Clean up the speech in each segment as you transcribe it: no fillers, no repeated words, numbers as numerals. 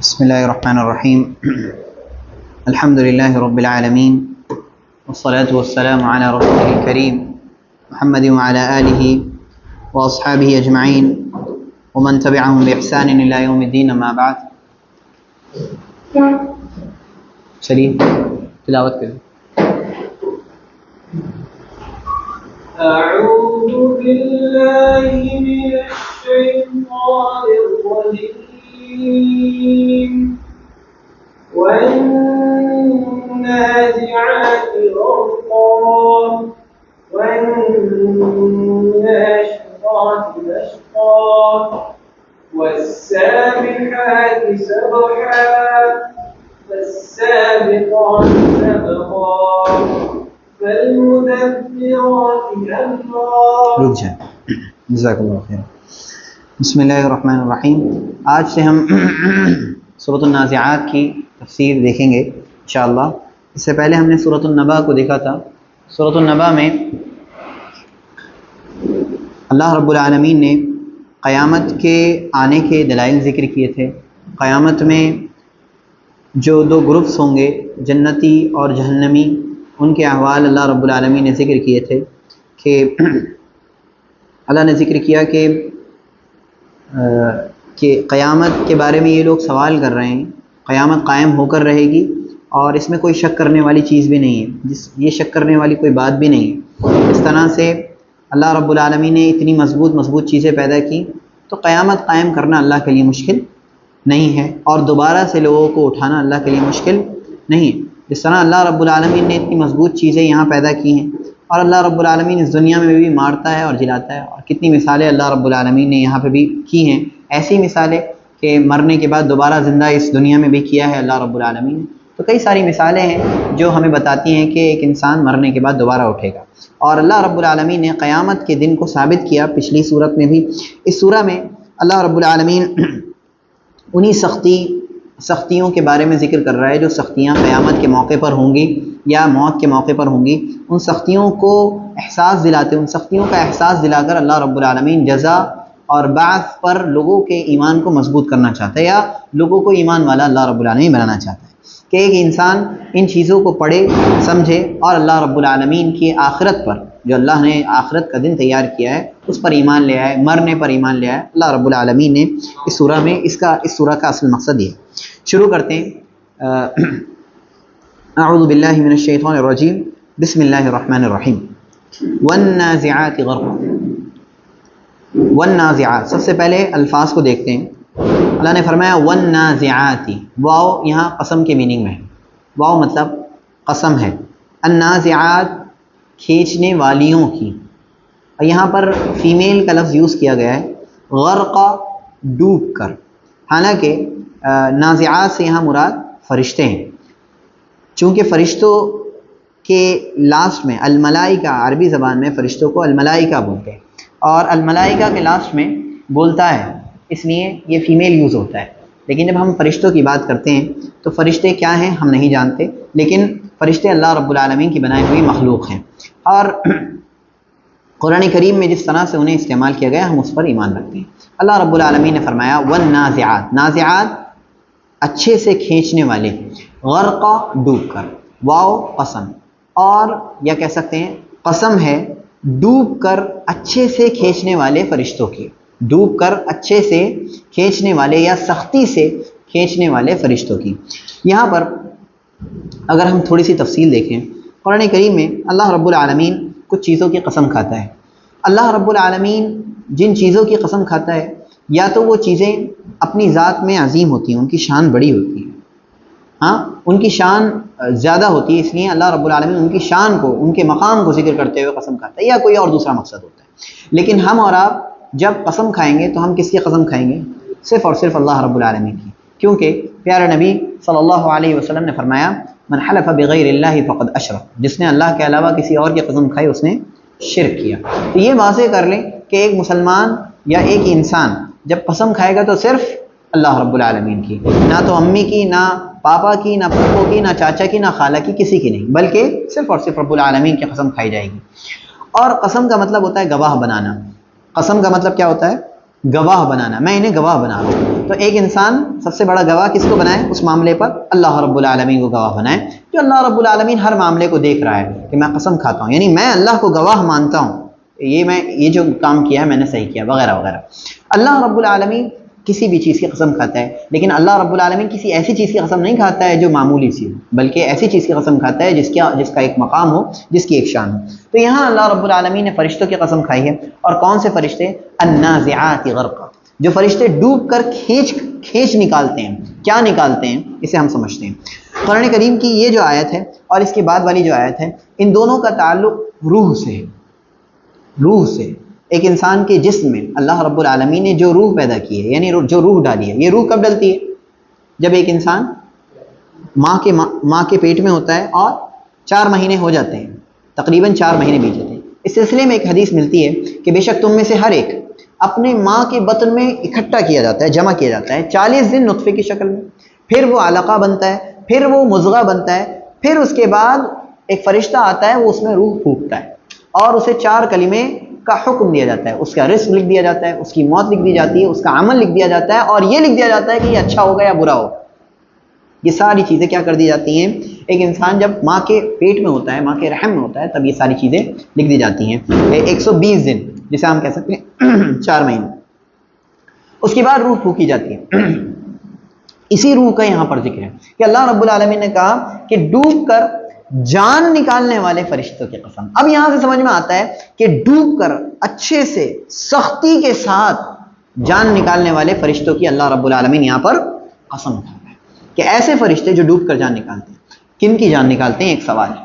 بسم اللہ الرحمن الرحیم الحمد للہ رب العالمین والصلاة والسلام علی رسول الکریم محمد وعلی آلہ واصحابہ اجمعین ومن تبعهم بإحسان الى یوم الدین اما بعد۔ چلیے تلاوت کریں۔ أعوذ بالله من الشيطان الرجيم والنازعات غرقا والناشطات نشطا والسابحات سبحا فالسابقات سبقا فالمدبرات أمرا۔ رک جائیں، جزاک اللہ خیر۔ بسم اللہ الرحمن الرحیم۔ آج سے ہم سورۃ النازعات کی تفسیر دیکھیں گے انشاءاللہ۔ اس سے پہلے ہم نے سورۃ النبا کو دیکھا تھا۔ سورۃ النبا میں اللہ رب العالمین نے قیامت کے آنے کے دلائل ذکر کیے تھے۔ قیامت میں جو دو گروپس ہوں گے، جنتی اور جہنمی، ان کے احوال اللہ رب العالمین نے ذکر کیے تھے کہ اللہ نے ذکر کیا کہ قیامت کے بارے میں یہ لوگ سوال کر رہے ہیں، قیامت قائم ہو کر رہے گی اور اس میں کوئی شک کرنے والی چیز بھی نہیں ہے، یہ شک کرنے والی کوئی بات بھی نہیں ہے۔ اس طرح سے اللہ رب العالمین نے اتنی مضبوط چیزیں پیدا کی، تو قیامت قائم کرنا اللہ کے لیے مشکل نہیں ہے، اور دوبارہ سے لوگوں کو اٹھانا اللہ کے لیے مشکل نہیں ہے۔ اس طرح اللہ رب العالمین نے اتنی مضبوط چیزیں یہاں پیدا کی ہیں، اور اللہ رب العالمین اس دنیا میں بھی مارتا ہے اور جلاتا ہے، اور کتنی مثالیں اللہ رب العالمین نے یہاں پہ بھی کی ہیں، ایسی مثالیں کہ مرنے کے بعد دوبارہ زندہ اس دنیا میں بھی کیا ہے اللہ رب العالمین نے۔ تو کئی ساری مثالیں ہیں جو ہمیں بتاتی ہیں کہ ایک انسان مرنے کے بعد دوبارہ اٹھے گا، اور اللہ رب العالمین نے قیامت کے دن کو ثابت کیا پچھلی صورت میں بھی۔ اس سورہ میں اللہ رب العالمین انہی سختیوں کے بارے میں ذکر کر رہا ہے جو سختیاں قیامت کے موقع پر ہوں گی یا موت کے موقع پر ہوں گی۔ ان سختیوں کو احساس دلاتے، ان سختیوں کا احساس دلا کر اللہ رب العالمین جزا اور بعث پر لوگوں کے ایمان کو مضبوط کرنا چاہتا ہے، یا لوگوں کو ایمان والا اللہ رب العالمین بنانا چاہتا ہے کہ ایک انسان ان چیزوں کو پڑھے سمجھے اور اللہ رب العالمین کی آخرت پر، جو اللہ نے آخرت کا دن تیار کیا ہے، اس پر ایمان لے آئے، مرنے پر ایمان لے آئے۔ اللہ رب العالمین نے اس سورہ میں اس سورہ کا اصل مقصد یہ ہے۔ شروع کرتے ہیں۔ اعوذ باللہ من الشیطان الرجیم، بسم اللہ الرحمن الرحیم۔ والنازعات غرقا۔ والنازعات، سب سے پہلے الفاظ کو دیکھتے ہیں۔ اللہ نے فرمایا والنازعات، واو یہاں قسم کے میننگ میں ہے، واو مطلب قسم ہے۔ النازعات کھینچنے والیوں کی، اور یہاں پر فیمیل کا لفظ یوز کیا گیا ہے، غرقا ڈوب کر۔ حالانکہ نازعات سے یہاں مراد فرشتے ہیں، چونکہ فرشتوں کے لاسٹ میں الملائکہ، عربی زبان میں فرشتوں کو الملائکہ بولتے ہیں، اور الملائکہ کے لاسٹ میں بولتا ہے، اس لیے یہ فیمیل یوز ہوتا ہے۔ لیکن جب ہم فرشتوں کی بات کرتے ہیں تو فرشتے کیا ہیں ہم نہیں جانتے، لیکن فرشتے اللہ رب العالمین کی بنائی ہوئی مخلوق ہیں، اور قرآن کریم میں جس طرح سے انہیں استعمال کیا گیا ہم اس پر ایمان رکھتے ہیں۔ اللہ رب العالمین نے فرمایا والنازعات، نازعات اچھے سے کھینچنے والے، غرقا ڈوب کر، واو قسم، اور یا کہہ سکتے ہیں قسم ہے ڈوب کر اچھے سے کھینچنے والے فرشتوں کی، ڈوب کر اچھے سے کھینچنے والے یا سختی سے کھینچنے والے فرشتوں کی۔ یہاں پر اگر ہم تھوڑی سی تفصیل دیکھیں، قرآن کریم میں اللہ رب العالمین کچھ چیزوں کی قسم کھاتا ہے۔ اللہ رب العالمین جن چیزوں کی قسم کھاتا ہے، یا تو وہ چیزیں اپنی ذات میں عظیم ہوتی ہیں، ان کی شان بڑی ہوتی ہے، ہاں ان کی شان زیادہ ہوتی ہے، اس لیے اللہ رب العالمین ان کی شان کو، ان کے مقام کو ذکر کرتے ہوئے قسم کھاتا ہے، یا کوئی اور دوسرا مقصد ہوتا ہے۔ لیکن ہم اور آپ جب قسم کھائیں گے تو ہم کس کی قسم کھائیں گے؟ صرف اور صرف اللہ رب العالمین کی، کیونکہ پیارے نبی صلی اللہ علیہ وسلم نے فرمایا من حلف بغیر اللہ فقد اشرک، جس نے اللہ کے علاوہ کسی اور کی قسم کھائی اس نے شرک کیا۔ تو یہ واضح کر لیں کہ ایک مسلمان یا ایک انسان جب قسم کھائے گا تو صرف اللہ رب العالمین کی، نہ تو امی کی، نہ پاپا کی، نہ پھپھو کی، نہ چاچا کی، نہ خالہ کی، کسی کی نہیں، بلکہ صرف اور صرف رب العالمین کی قسم کھائی جائے گی۔ اور قسم کا مطلب ہوتا ہے گواہ بنانا۔ قسم کا مطلب کیا ہوتا ہے؟ گواہ بنانا، میں انہیں گواہ بنا رہا ہوں. تو ایک انسان سب سے بڑا گواہ کس کو بنائے اس معاملے پر؟ اللہ رب العالمین کو گواہ بنائے، جو اللہ رب العالمین ہر معاملے کو دیکھ رہا ہے کہ میں قسم کھاتا ہوں، یعنی میں اللہ کو گواہ مانتا ہوں، یہ جو کام کیا ہے میں نے صحیح کیا وغیرہ وغیرہ. اللہ رب العالمین کسی بھی چیز کی قسم کھاتا ہے، لیکن اللہ رب العالمین کسی ایسی چیز کی قسم نہیں کھاتا ہے جو معمولی سی ہو، بلکہ ایسی چیز کی قسم کھاتا ہے جس کا ایک مقام ہو، جس کی ایک شان ہو. تو یہاں اللہ رب العالمین نے فرشتوں کی قسم کھائی ہے. اور کون سے فرشتے؟ النازعات غرقا، جو فرشتے ڈوب کر کھینچ نکالتے ہیں. کیا نکالتے ہیں اسے ہم سمجھتے ہیں. قرآن کریم کی یہ جو آیت ہے اور اس کے بعد والی جو آیت ہے، ان دونوں کا تعلق روح سے ہے. روح سے، ایک انسان کے جسم میں اللہ رب العالمین نے جو روح پیدا کی ہے، یعنی جو روح ڈالی ہے، یہ روح کب ڈلتی ہے؟ جب ایک انسان ماں کے پیٹ میں ہوتا ہے اور 4 مہینے ہو جاتے ہیں، تقریباً 4 مہینے بیت جاتے ہیں. اس سلسلے میں ایک حدیث ملتی ہے کہ بے شک تم میں سے ہر ایک اپنے ماں کے بطن میں اکٹھا کیا جاتا ہے، جمع کیا جاتا ہے 40 دن نطفے کی شکل میں، پھر وہ علقہ بنتا ہے، پھر وہ مضغہ بنتا ہے، پھر اس کے بعد ایک فرشتہ آتا ہے، وہ اس میں روح پھونکتا ہے اور اسے 4 کلمے کا حکم دیا جاتا ہے. اس کا رزق لکھ دیا جاتا ہے، اس کی موت لکھ دی جاتی ہے، اس کا عمل لکھ دیا جاتا ہے، اور یہ لکھ دیا جاتا ہے کہ یہ اچھا ہوگا یا برا ہوگا. یہ ساری چیزیں کیا کر دی جاتی ہیں؟ ایک انسان جب ماں کے پیٹ میں ہوتا ہے، ماں کے رحم میں ہوتا ہے، تب یہ ساری چیزیں لکھ دی جاتی ہیں. 120 دن جسے ہم کہہ سکتے ہیں 4 مہینے. اس کے بعد روح پھونکی جاتی ہے. اسی روح کا یہاں پر ذکر ہے کہ اللہ رب العالمین نے کہا کہ ڈوب کر جان نکالنے والے فرشتوں کی قسم. اب یہاں سے سمجھ میں آتا ہے کہ ڈوب کر اچھے سے سختی کے ساتھ جان نکالنے والے فرشتوں کی اللہ رب العالمین یہاں پر قسم اٹھا رہا ہے کہ ایسے فرشتے جو ڈوب کر جان نکالتے ہیں. کن کی جان نکالتے ہیں؟ ایک سوال ہے.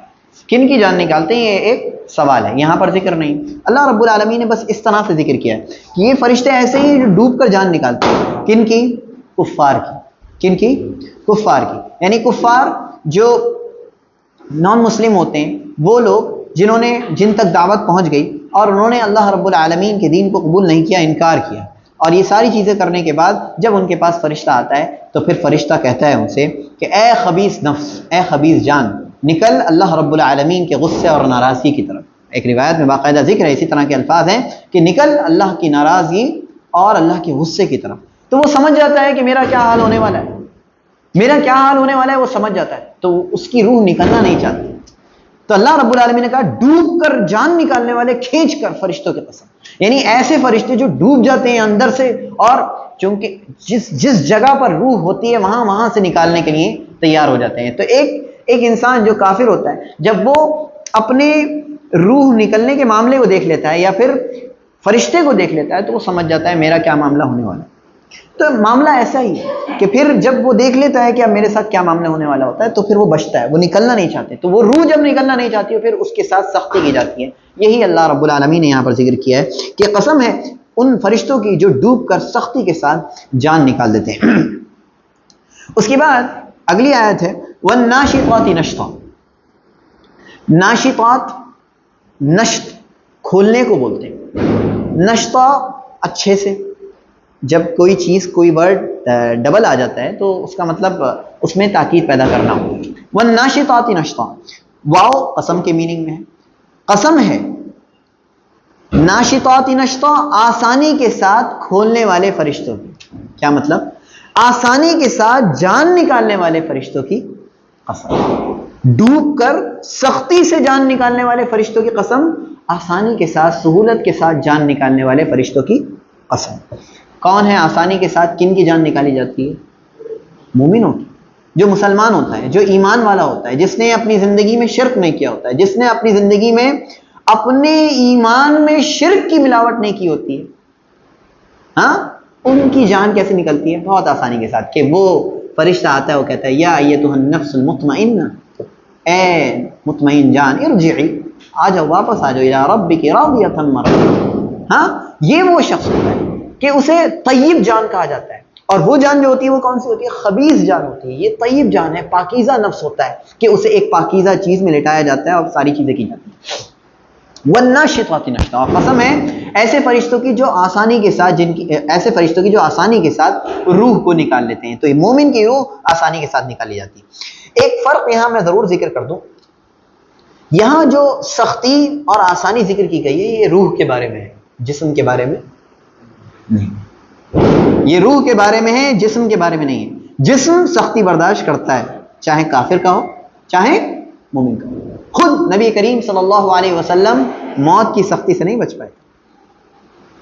کن کی جان نکالتے ہیں؟ یہ ایک سوال ہے، یہاں پر ذکر نہیں. اللہ رب العالمین نے بس اس طرح سے ذکر کیا ہے کہ یہ فرشتے ایسے ہی جو ڈوب کر جان نکالتے ہیں. کن کی؟ کفار کی. کن کی؟ کفار کی. یعنی کفار جو نان مسلم ہوتے ہیں، وہ لوگ جن تک دعوت پہنچ گئی اور انہوں نے اللہ رب العالمین کے دین کو قبول نہیں کیا، انکار کیا، اور یہ ساری چیزیں کرنے کے بعد جب ان کے پاس فرشتہ آتا ہے تو پھر فرشتہ کہتا ہے ان سے کہ اے خبیث نفس، اے خبیث جان، نکل اللہ رب العالمین کے غصے اور ناراضگی کی طرف. ایک روایت میں باقاعدہ ذکر ہے، اسی طرح کے الفاظ ہیں کہ نکل اللہ کی ناراضگی اور اللہ کے غصے کی طرف. تو وہ سمجھ جاتا ہے کہ میرا کیا حال ہونے والا ہے، میرا کیا حال ہونے والا ہے، وہ سمجھ جاتا ہے. تو اس کی روح نکلنا نہیں چاہتی. تو اللہ رب العالمین نے کہا ڈوب کر جان نکالنے والے، کھینچ کر فرشتوں کے قسم. یعنی ایسے فرشتے جو ڈوب جاتے ہیں اندر سے، اور چونکہ جس جگہ پر روح ہوتی ہے وہاں سے نکالنے کے لیے تیار ہو جاتے ہیں. تو ایک انسان جو کافر ہوتا ہے، جب وہ اپنے روح نکلنے کے معاملے کو دیکھ لیتا ہے یا پھر فرشتے کو دیکھ لیتا ہے، تو وہ سمجھ جاتا ہے میرا کیا معاملہ ہونے والا ہے. تو معاملہ ایسا ہی ہے کہ پھر جب وہ دیکھ لیتا ہے کہ اب میرے ساتھ کیا معاملہ ہونے والا ہوتا ہے، تو پھر وہ بچتا ہے، وہ نکلنا نہیں چاہتے. تو وہ روح جب نکلنا نہیں چاہتی ہے، پھر اس کے ساتھ سختی کی جاتی ہے. یہی اللہ رب العالمین نے یہاں پر ذکر کیا ہے کہ قسم ہے ان فرشتوں کی جو ڈوب کر سختی کے ساتھ جان نکال دیتے ہیں. اس کے بعد اگلی آیت ہے وَالنَّاشِطَاتِ نَشْطًا. ناشطات، نشط کھولنے کو بولتے ہیں. نشطہ اچھے سے، جب کوئی چیز، کوئی ورڈ ڈبل آ جاتا ہے تو اس کا مطلب اس میں تاکید پیدا کرنا ہو. وَالنَّاشِطَاتِ نَشْطًا، واو قسم کے میننگ میں ہے. قسم ہے ناشطات نشطا، آسانی کے ساتھ کھولنے والے فرشتوں کی. کیا مطلب؟ آسانی کے ساتھ جان نکالنے والے فرشتوں کی قسم. ڈوب کر سختی سے جان نکالنے والے فرشتوں کی قسم، آسانی کے ساتھ، سہولت کے ساتھ جان نکالنے والے فرشتوں کی قسم. کون ہے آسانی کے ساتھ کن کی جان نکالی جاتی ہے؟ مومنوں کی. جو مسلمان ہوتا ہے، جو ایمان والا ہوتا ہے، جس نے اپنی زندگی میں شرک نہیں کیا ہوتا ہے، جس نے اپنی زندگی میں اپنے ایمان میں شرک کی ملاوٹ نہیں کی ہوتی ہے، ہاں، ان کی جان کیسے نکلتی ہے؟ بہت آسانی کے ساتھ. کہ وہ فرشتہ آتا ہے، وہ کہتا ہے یا ایتھا النفس المطمئنہ، اے مطمئن جان، ارجعی، آ جاؤ، واپس آ جاؤ، الی ربک راضیۃ مرضیہ. ہاں، یہ وہ شخص ہوتا ہے کہ اسے طیب جان کہا جاتا ہے. اور وہ جان جو ہوتی ہے وہ کون سی ہوتی ہے؟ خبیث جان ہوتی ہے. یہ طیب جان ہے، پاکیزہ نفس ہوتا ہے کہ اسے ایک پاکیزہ چیز میں لٹایا جاتا ہے اور ساری چیزیں کی جاتی ہیں. وَالنَّاشِطَاتِ نَشْطًا، قسم ہے ایسے فرشتوں کی جو آسانی کے ساتھ ایسے فرشتوں کی جو آسانی کے ساتھ روح کو نکال لیتے ہیں. تو یہ مومن کی روح آسانی کے ساتھ نکالی جاتی ہے. ایک فرق یہاں میں ضرور ذکر کر دوں، یہاں جو سختی اور آسانی ذکر کی گئی ہے یہ روح کے بارے میں ہے، جسم کے بارے میں نہیں. یہ روح کے بارے میں ہے، جسم کے بارے میں نہیں ہے۔ جسم سختی برداشت کرتا ہے، چاہے کافر کا ہو چاہے مومن کا ہو۔ خود نبی کریم صلی اللہ علیہ وسلم موت کی سختی سے نہیں بچ پائے،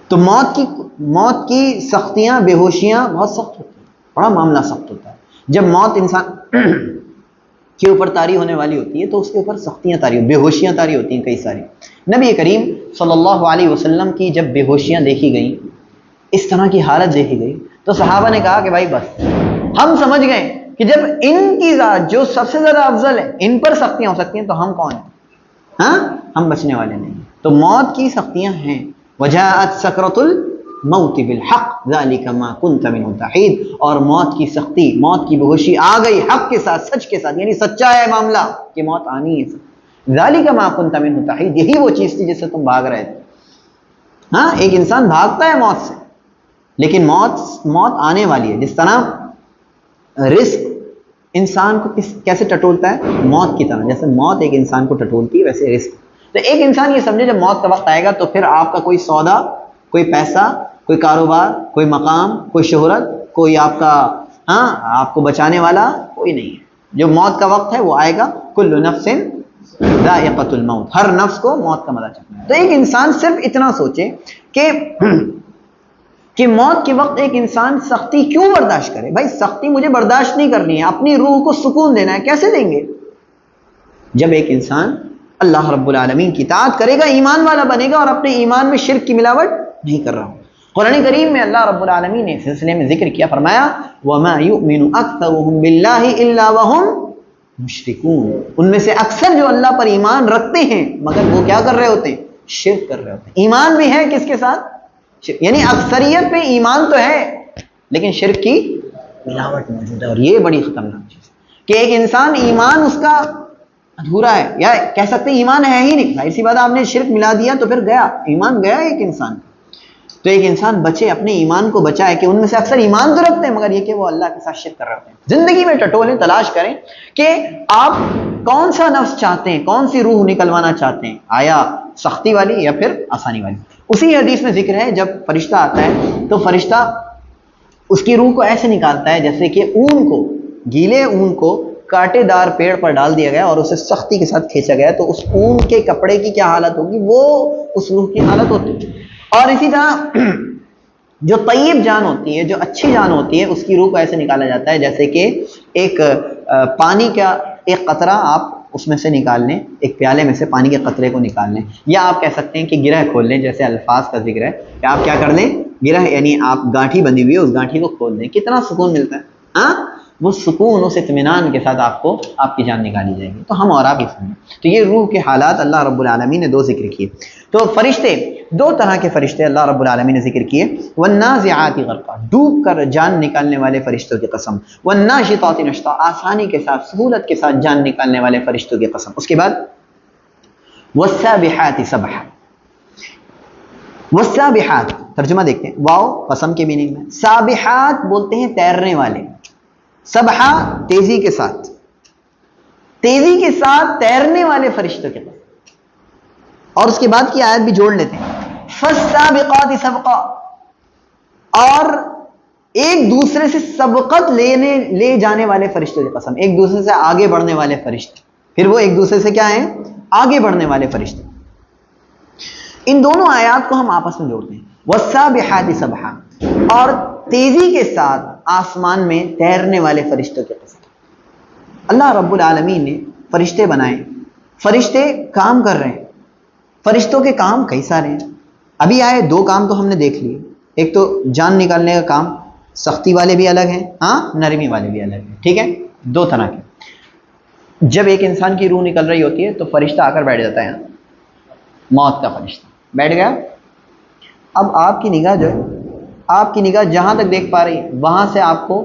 تو موت کی سختیاں، بے ہوشیاں بہت سخت ہوتی ہیں، بڑا معاملہ سخت ہوتا ہے۔ جب موت انسان کے اوپر طاری ہونے والی ہوتی ہے تو اس کے اوپر سختیاں طاری، بے ہوشیاں طاری ہوتی ہیں کئی ساری۔ نبی کریم صلی اللہ علیہ وسلم کی جب بے ہوشیاں دیکھی گئیں، اس طرح کی حالت دیکھی گئی، تو صحابہ نے کہا کہ بھائی بس، ہم سمجھ گئے کہ جب ان کی ذات جو سب سے زیادہ افضل ہے، ان پر سختیاں ہو سکتی ہیں تو ہم کون ہیں؟ ہاں، ہم بچنے والے نہیں۔ تو موت کی سختیاں ہیں۔ وجاءت سکرۃ الموت بالحق ذلک ما کنت منہ تحید، اور موت کی سختی، موت کی بےہوشی آ گئی حق کے ساتھ، سچ کے ساتھ، یعنی سچا ہے معاملہ کہ موت آنی ہے۔ ذلک ما کنت منہ تحید، یہی وہ چیز تھی جس سے تم بھاگ رہے تھے۔ ہاں، ایک انسان بھاگتا ہے موت سے، لیکن موت آنے والی ہے۔ جس طرح رزق انسان کو کیسے ٹٹولتا ہے؟ موت کی طرح، جیسے موت ایک انسان کو ٹٹولتی ہے ویسے رزق۔ تو ایک انسان یہ سمجھے جب موت کا وقت آئے گا تو پھر آپ کا کوئی سودا، کوئی پیسہ، کوئی کاروبار، کوئی مقام، کوئی شہرت، کوئی آپ کا آپ کو بچانے والا کوئی نہیں ہے۔ جو موت کا وقت ہے وہ آئے گا، کل نفس ذائقۃ الموت، ہر نفس کو موت کا مزہ چکھنا ہے۔ تو ایک انسان صرف اتنا سوچے کہ موت کے وقت ایک انسان سختی کیوں برداشت کرے؟ بھائی سختی مجھے برداشت نہیں کرنی ہے، اپنی روح کو سکون دینا ہے، کیسے دیں گے؟ جب ایک انسان اللہ رب العالمین کی اطاعت کرے گا، ایمان والا بنے گا اور اپنے ایمان میں شرک کی ملاوٹ نہیں کر رہا ہوں۔ قرآن کریم میں اللہ رب العالمین نے اس سلسلے میں ذکر کیا، فرمایا وَمَا يُؤْمِنُ أَكْثَرُهُمْ بِاللَّهِ إِلَّا وَهُمْ مُشْرِكُونَ، ان میں سے اکثر جو اللہ پر ایمان رکھتے ہیں مگر وہ کیا کر رہے ہوتے ہیں؟ شرک کر رہے ہوتے ہیں۔ ایمان بھی ہے کس کے ساتھ؟ یعنی اکثریت میں ایمان تو ہے لیکن شرک کی ملاوٹ موجود ہے، اور یہ بڑی خطرناک چیز ہے کہ ایک انسان ایمان اس کا ادھورا ہے، یا کہہ سکتے ہیں ایمان ہے ہی نہیں۔ ظاہر سی بات، آپ نے شرک ملا دیا تو پھر گیا ایمان، گیا ایک انسان۔ تو ایک انسان بچے، اپنے ایمان کو بچائے کہ ان میں سے اکثر ایمان تو رکھتے ہیں مگر یہ کہ وہ اللہ کے ساتھ شرک کر رہے ہیں۔ زندگی میں ٹٹولیں، تلاش کریں کہ آپ کون سا نفس چاہتے ہیں، کون سی روح نکلوانا چاہتے ہیں، آیا سختی والی یا پھر آسانی والی۔ اسی حدیث میں ذکر ہے جب فرشتہ آتا ہے تو فرشتہ اس کی روح کو ایسے نکالتا ہے جیسے کہ اون کو، گیلے اون کو کانٹے دار پیڑ پر ڈال دیا گیا اور اسے سختی کے ساتھ کھینچا گیا، تو اس اون کے کپڑے کی کیا حالت ہوگی، وہ اس روح کی حالت ہوتی ہے۔ اور اسی طرح جو طیب جان ہوتی ہے، جو اچھی جان ہوتی ہے، اس کی روح کو ایسے نکالا جاتا ہے جیسے کہ ایک پانی کا ایک قطرہ آپ اس میں سے نکال لیں، ایک پیالے میں سے پانی کے قطرے کو نکال لیں، یا آپ کہہ سکتے ہیں کہ گرہ کھول لیں، جیسے الفاظ کا ذکر ہے کہ آپ کیا کر لیں، گرہ یعنی آپ گانٹھی بندھی ہوئی ہے، اس گانٹھی کو کھول دیں، کتنا سکون ملتا ہے۔ ہاں، وہ سکون، اس اطمینان کے ساتھ آپ کو آپ کی جان نکالی جائے گی۔ تو ہم اور آپ ہی سمجھیں، تو یہ روح کے حالات اللہ رب العالمین نے دو ذکر کیے۔ تو فرشتے، دو طرح کے فرشتے اللہ رب العالمین نے ذکر کیے، والنازعات غرقا، ڈوب کر جان نکالنے والے فرشتوں کی قسم، والناشطات نشطا، آسانی کے ساتھ، سہولت کے ساتھ جان نکالنے والے فرشتوں کی قسم۔ اس کے بعد والسابحات سبحا، والسابحات ترجمہ دیکھتے ہیں، واو قسم کے میننگ میں، سابحات بولتے ہیں تیرنے والے، سبحا تیزی کے ساتھ، تیزی کے ساتھ تیرنے والے فرشتوں کے پاس۔ اور اس کے بعد کی آیت بھی جوڑ لیتے ہیں، فالسابقات سبقا، اور ایک دوسرے سے سبقت لے جانے والے فرشتوں کی قسم، ایک دوسرے سے آگے بڑھنے والے فرشتے، پھر وہ ایک دوسرے سے کیا ہیں؟ آگے بڑھنے والے فرشتے۔ ان دونوں آیات کو ہم آپس میں جوڑتے ہیں، والسابحات سبحا، اور تیزی کے ساتھ آسمان میں تیرنے والے فرشتوں کی قسم۔ اللہ رب العالمین نے فرشتے بنائے، فرشتے کام کر رہے ہیں، فرشتوں کے کام کئی سارے ہیں۔ ابھی آئے دو کام تو ہم نے دیکھ لیے، ایک تو جان نکالنے کا کام، سختی والے بھی الگ ہیں، ہاں نرمی والے بھی الگ ہیں، ٹھیک ہے، دو طرح کے۔ جب ایک انسان کی روح نکل رہی ہوتی ہے تو فرشتہ آ کر بیٹھ جاتا ہے، موت کا فرشتہ بیٹھ گیا۔ اب آپ کی نگاہ جو ہے، آپ کی نگاہ جہاں تک دیکھ پا رہی ہے وہاں سے آپ کو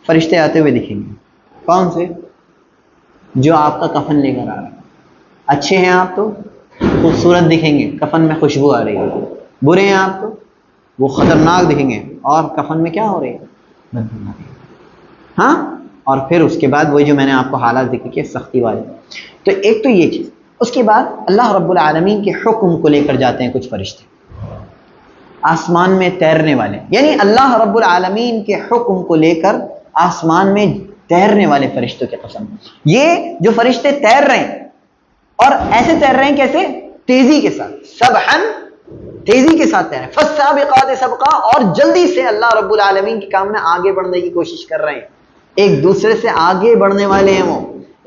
فرشتے آتے ہوئے دکھیں گے۔ کون سے؟ جو آپ کا کفن لے کر آ رہا ہے۔ اچھے ہیں آپ تو خوبصورت دکھیں گے، کفن میں خوشبو آ رہی ہے۔ برے ہیں آپ تو وہ خطرناک دکھیں گے اور کفن میں کیا ہو رہی ہے؟ بدبو آ رہی ہے۔ ہاں، اور پھر اس کے بعد وہی جو میں نے آپ کو حالات ذکر کیے سختی والے۔ تو ایک تو یہ چیز، اس کے بعد اللہ رب العالمین کے حکم کو لے کر جاتے ہیں کچھ فرشتے۔ آسمان میں تیرنے والے، یعنی اللہ رب العالمین کے حکم کو لے کر آسمان میں تیرنے والے فرشتوں کی قسم۔ یہ جو فرشتے تیر رہے ہیں اور ایسے تیر رہے ہیں کیسے؟ تیزی کے ساتھ، سبحن، تیزی کے ساتھ تیر رہے ہیں، فالسابقات سبقا، اور جلدی سے اللہ رب العالمین کے کام میں آگے بڑھنے کی کوشش کر رہے ہیں، ایک دوسرے سے آگے بڑھنے والے ہیں، وہ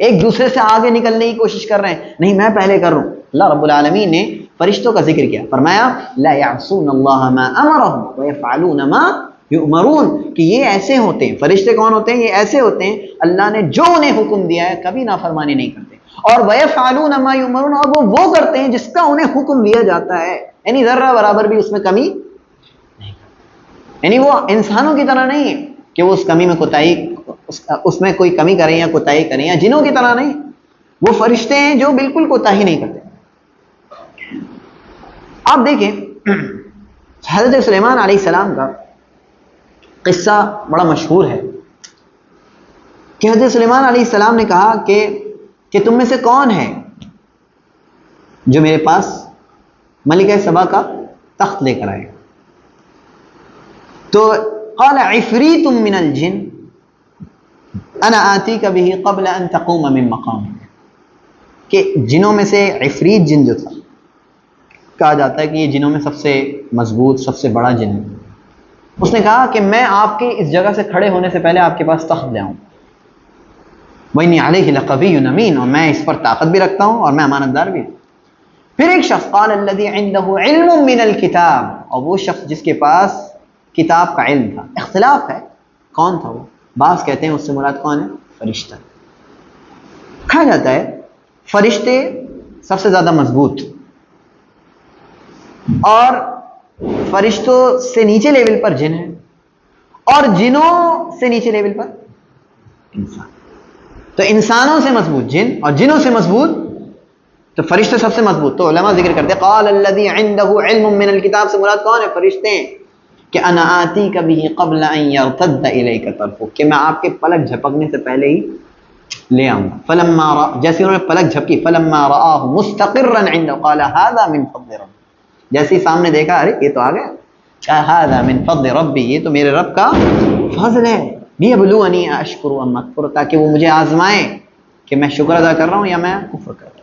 ایک دوسرے سے آگے نکلنے کی کوشش کر رہے ہیں، نہیں میں پہلے کر رہا ہوں۔ اللہ رب العالمین نے فرشتوں کا ذکر کیا، فرمایا لا یعصون اللہ ما امرهم ویفعلون ما یؤمرون، کہ یہ ایسے ہوتے ہیں، فرشتے کون ہوتے ہیں؟ یہ ایسے ہوتے ہیں اللہ نے جو انہیں حکم دیا ہے کبھی نافرمانی نہیں کرتے، اور ویفعلون ما یؤمرون، اور وہ کرتے ہیں جس کا انہیں حکم دیا جاتا ہے، یعنی ذرہ برابر بھی اس میں کمی نہیں کرتے، یعنی وہ انسانوں کی طرح نہیں ہے کہ وہ اس کمی میں کوتاہی، اس میں کوئی کمی کریں یا کوتاہی کریں، یا جنوں کی طرح نہیں، وہ فرشتے ہیں جو بالکل کوتاہی نہیں کرتے۔ آپ دیکھیں حضرت سلیمان علیہ السلام کا قصہ بڑا مشہور ہے کہ حضرت سلیمان علیہ السلام نے کہا کہ تم میں سے کون ہے جو میرے پاس ملکہ سبا کا تخت لے کر آئے، تو قال عفریت من الجن انا آتیک بہ قبل ان تقوم من مقامک، کہ جنوں میں سے عفریت جن جو تھا، کہا جاتا ہے کہ یہ جنوں میں سب سے مضبوط، سب سے بڑا جن ہے، اس نے کہا کہ میں آپ کے اس جگہ سے کھڑے ہونے سے پہلے آپ کے پاس تخت لے آؤں، وَإِنِّي عَلَيْهِ لَقَوِيٌّ أَمِينٌ، اور میں اس پر طاقت بھی رکھتا ہوں اور میں امانت دار بھی ہوں۔ پھر ایک شخص قال الذي عنده علم من الكتاب، اور وہ شخص جس کے پاس کتاب کا علم تھا، اختلاف ہے کون تھا وہ، بعض کہتے ہیں اس سے مراد کون ہے؟ فرشتہ۔ کہا جاتا ہے فرشتے سب سے زیادہ مضبوط، اور فرشتوں سے نیچے لیول پر جن ہیں، اور جنوں سے نیچے لیول پر انسان، تو انسانوں سے مضبوط جن اور جنوں سے مضبوط تو فرشتے سب سے مضبوط۔ تو علماء ذکر کرتے ہیں قال الذي عنده علم من الكتاب سے مراد کون ہے؟ فرشتے ہیں، کہ انا آتیک بہ قبل ان یرتد الیک طرفک، کہ میں آپ کے پلک جھپکنے سے پہلے ہی لے آؤں گا۔ فلما جیسے انہوں نے پلک جھپکی، فلما رآہ مستقرا عنده قال هذا من فضل ربی، جیسے ہی سامنے دیکھا ارے یہ تو آ گیا، کہا هذا من فضل ربی، یہ تو میرے رب کا فضل ہے، لیبلونی اشکر ام اکفر، تاکہ وہ مجھے آزمائے کہ میں شکر ادا کر رہا ہوں یا میں کفر کر رہا ہوں۔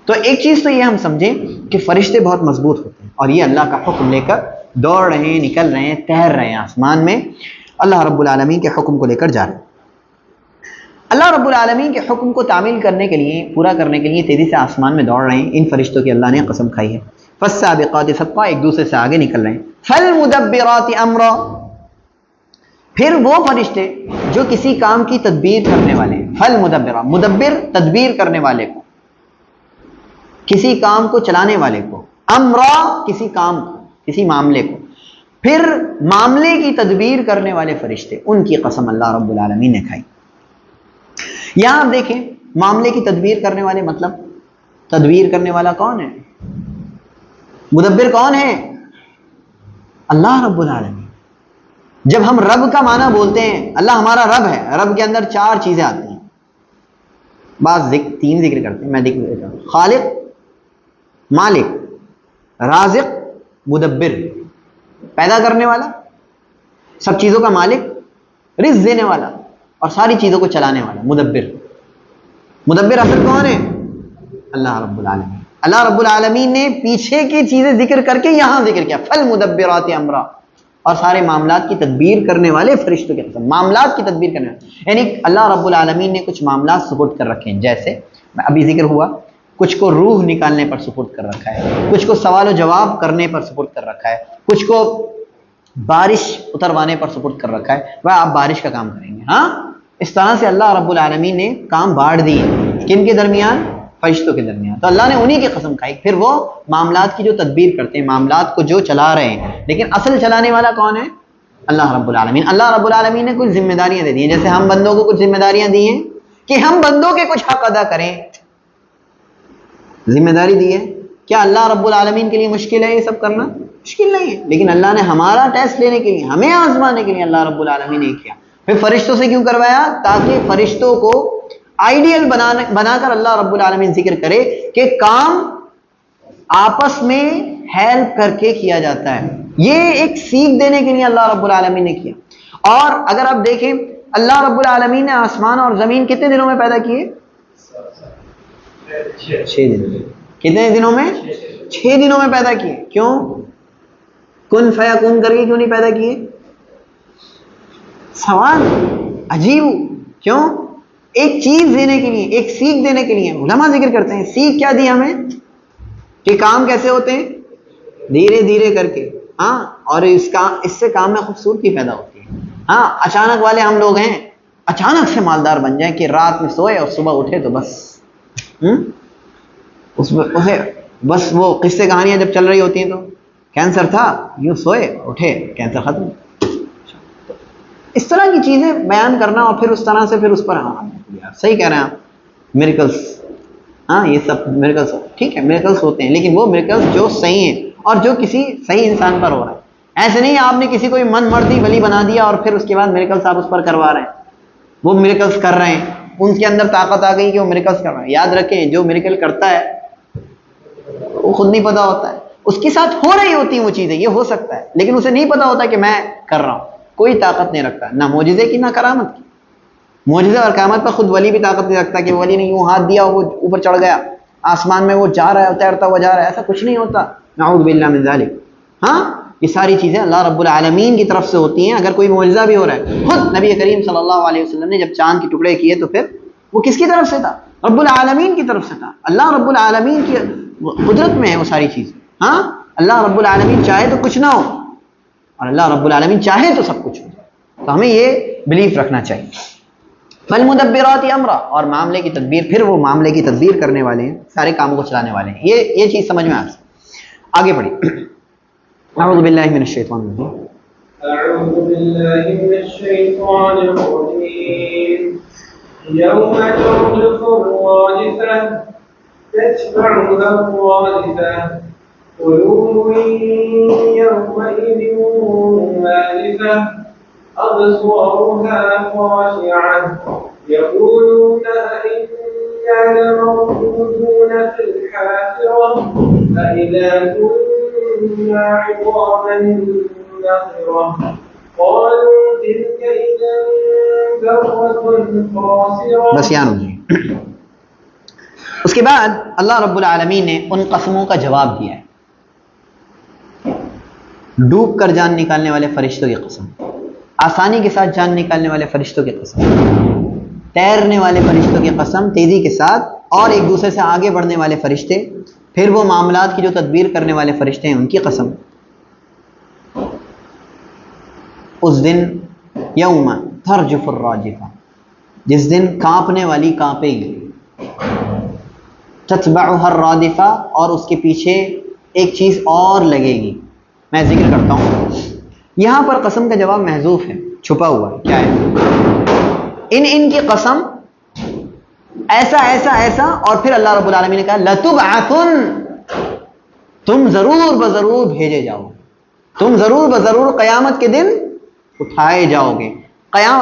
تو ایک چیز تو یہ ہم سمجھیں کہ فرشتے بہت مضبوط ہوتے ہیں، اور یہ اللہ کا حکم لے کر دوڑ رہے ہیں، نکل رہے ہیں، تیر رہے ہیں آسمان میں، اللہ رب العالمین کے حکم کو لے کر جا رہے ہیں۔ اللہ رب العالمین کے حکم کو تعمیل کرنے کے لیے، پورا کرنے کے لیے تیزی سے آسمان میں دوڑ رہے ہیں، ان فرشتوں کی اللہ نے قسم کھائی ہے۔ فالسابقات سبقا، ایک دوسرے سے آگے نکل رہے ہیں۔ فالمدبرات امرا، پھر وہ فرشتے جو کسی کام کی تدبیر کرنے والے ہیں، فالمدبرہ، مدبر تدبیر کرنے والے کو، کسی کام کو چلانے والے کو، امرا کسی کام کو، کسی معاملے کو، پھر معاملے کی تدبیر کرنے والے فرشتے، ان کی قسم اللہ رب العالمین نے کھائی۔ یہاں آپ دیکھیں معاملے کی تدبیر کرنے والے، مطلب تدبیر کرنے والا کون ہے؟ مدبر کون ہے؟ اللہ رب العالمین۔ جب ہم رب کا معنی بولتے ہیں، اللہ ہمارا رب ہے، رب کے اندر 4 چیزیں آتی ہیں، بعض 3 ذکر کرتے ہیں، میں ذکر دیتا ہوں۔ خالق، مالک، رازق، مدبر، پیدا کرنے والا، سب چیزوں کا مالک، رزق دینے والا، اور ساری چیزوں کو چلانے والا، مدبر۔ مدبر اصل کون ہے؟ اللہ رب العالمین۔ اللہ رب العالمین نے پیچھے کی چیزیں ذکر کر کے یہاں ذکر کیا، فالمدبرات امرا، اور سارے معاملات کی تدبیر کرنے والے فرشتوں کے قسم، معاملات کی تدبیر کرنے والے، یعنی اللہ رب العالمین نے کچھ معاملات سپورٹ کر رکھے ہیں، جیسے ابھی ذکر ہوا، کچھ کو روح نکالنے پر سپورٹ کر رکھا ہے، کچھ کو سوال و جواب کرنے پر سپورٹ کر رکھا ہے، کچھ کو بارش اتروانے پر سپورٹ کر رکھا ہے، وہ آپ بارش کا کام کریں گے۔ ہاں، اس طرح سے اللہ رب العالمین نے کام بانٹ دیے، کن کے درمیان؟ فرشتوں کے درمیان۔ تو اللہ نے انہی کی قسم کھائی۔ پھر وہ معاملات کی جو تدبیر کرتے ہیں، معاملات کو جو چلا رہے ہیں، لیکن اصل چلانے والا کون ہے؟ اللہ رب العالمین۔ اللہ رب العالمین نے کچھ ذمہ داریاں دے دی ہیں، جیسے ہم بندوں کو کچھ ذمہ داریاں دی ہیں کہ ہم بندوں کے کچھ حق ادا کریں، ذمہ داری دی ہے۔ کیا اللہ رب العالمین کے لیے مشکل ہے یہ سب کرنا؟ مشکل نہیں ہے، لیکن اللہ نے ہمارا ٹیسٹ لینے کے لیے، ہمیں آزمانے کے لیے اللہ رب العالمین نے کیا۔ پھر فرشتوں سے کیوں کروایا؟ تاکہ فرشتوں کو آئیڈیل بنا کر اللہ رب العالمین ذکر کرے کہ کام آپس میں ہیلپ کر کے کیا جاتا ہے، یہ ایک سیکھ دینے کے لیے اللہ رب العالمین نے کیا. اور اگر آپ دیکھیں اللہ رب العالمین نے آسمان اور زمین کتنے دنوں میں پیدا کیے؟ 6 دنوں میں. کتنے دنوں میں؟ 6 دنوں میں پیدا کیے. کیوں؟ کن فیکون کر کے کیوں نہیں پیدا کیے؟ سوال عجیب. کیوں؟ ایک چیز دینے کے لیے، ایک سیکھ دینے کے لیے. علماء ذکر کرتے ہیں سیکھ کیا دی ہمیں کہ کام کیسے ہوتے ہیں، دھیرے دھیرے کر کے. ہاں، اور اس سے کام میں خوبصورتی پیدا ہوتی ہے. ہاں، اچانک والے ہم لوگ ہیں، اچانک سے مالدار بن جائیں کہ رات میں سوئے اور صبح اٹھے تو بس اسے بس وہ قصے کہانیاں جب چل رہی ہوتی ہیں تو کینسر تھا، یوں سوئے اٹھے کینسر ختم. اس طرح کی چیزیں بیان کرنا اور پھر اس طرح سے پھر اس پر صحیح کہہ رہے ہیں آپ، میریکلس. ہاں، یہ سب میریکلس ٹھیک ہے، میریکلس ہوتے ہیں، لیکن وہ میریکلس جو صحیح ہیں اور جو کسی صحیح انسان پر ہو رہا ہے. ایسے نہیں آپ نے کسی کو من مرضی ولی بنا دیا اور پھر اس کے بعد میریکلس آپ اس پر کروا رہے ہیں. وہ میریکلس کر رہے ہیں، ان کے اندر طاقت آ گئی کہ وہ میریکلس کر رہے ہیں. یاد رکھیں جو میریکل کرتا ہے وہ خود نہیں پتا ہوتا ہے، اس کے ساتھ ہو رہی ہوتی ہیں وہ چیزیں. یہ ہو سکتا ہے لیکن اسے نہیں پتا ہوتا کہ میں کر رہا ہوں. کوئی طاقت نہیں رکھتا، نہ معجزے کی نہ کرامت کی. معجزہ اور کرامت پر خود ولی بھی طاقت نہیں رکھتا کہ ولی نے یوں ہاتھ دیا وہ اوپر چڑھ گیا آسمان میں، وہ جا رہا ہے تیرتا ہوا جا رہا ہے. ایسا کچھ نہیں ہوتا، نعوذ باللہ من ذالک. ہاں، یہ ساری چیزیں اللہ رب العالمین کی طرف سے ہوتی ہیں. اگر کوئی معجزہ بھی ہو رہا ہے، خود نبی کریم صلی اللہ علیہ وسلم نے جب چاند کے ٹکڑے کیے تو پھر وہ کس کی طرف سے تھا؟ رب العالمین کی طرف سے تھا. اللہ رب العالمین کی قدرت میں ہے وہ ساری چیزیں. ہاں، اللہ رب العالمین چاہے تو کچھ نہ ہو اور اللہ رب العالمین چاہے تو سب کچھ ہو جائے. تو ہمیں یہ بلیف رکھنا چاہیے. فالمدبرات امرا، اور معاملے کی تدبیر، پھر وہ معاملے کی تدبیر کرنے والے ہیں، سارے کاموں کو چلانے والے ہیں. یہ چیز سمجھ میں آپ سے آگے بڑھی. اعوذ باللہ من الشیطان الرجیم. أعوذ بالله من الشيطان الرجيم. يوم ترجف الراجفة تتبعها الرادفة قلوب يومئذ واجفة أبصارها خاشعة يقولون أئنا لمردودون في الحافرة أإذا كنا عظاما نخرة قالوا تلك إذا كرة خاسرة. بس یہاں رکیے. اس کے بعد اللہ رب العالمین نے ان قسموں کا جواب دیا ہے. ڈوب کر جان نکالنے والے فرشتوں کی قسم، آسانی کے ساتھ جان نکالنے والے فرشتوں کی قسم، تیرنے والے فرشتوں کی قسم تیزی کے ساتھ اور ایک دوسرے سے آگے بڑھنے والے فرشتے، پھر وہ معاملات کی جو تدبیر کرنے والے فرشتے ہیں ان کی قسم. اس دن یوم ترجف الراجفہ، جس دن کانپنے والی کانپے گی، تتبعها الرادفہ، اور اس کے پیچھے ایک چیز اور لگے گی. میں ذکر کرتا ہوں، یہاں پر قسم کا جواب محذوف ہے، چھپا ہوا ہے. کیا ہے؟ ان کی قسم، ایسا ایسا ایسا، اور پھر اللہ رب العالمین نے کہا لتبعثن، تم ضرور بضرور بھیجے جاؤ، تم ضرور بضرور قیامت کے دن اٹھائے جاؤ گے.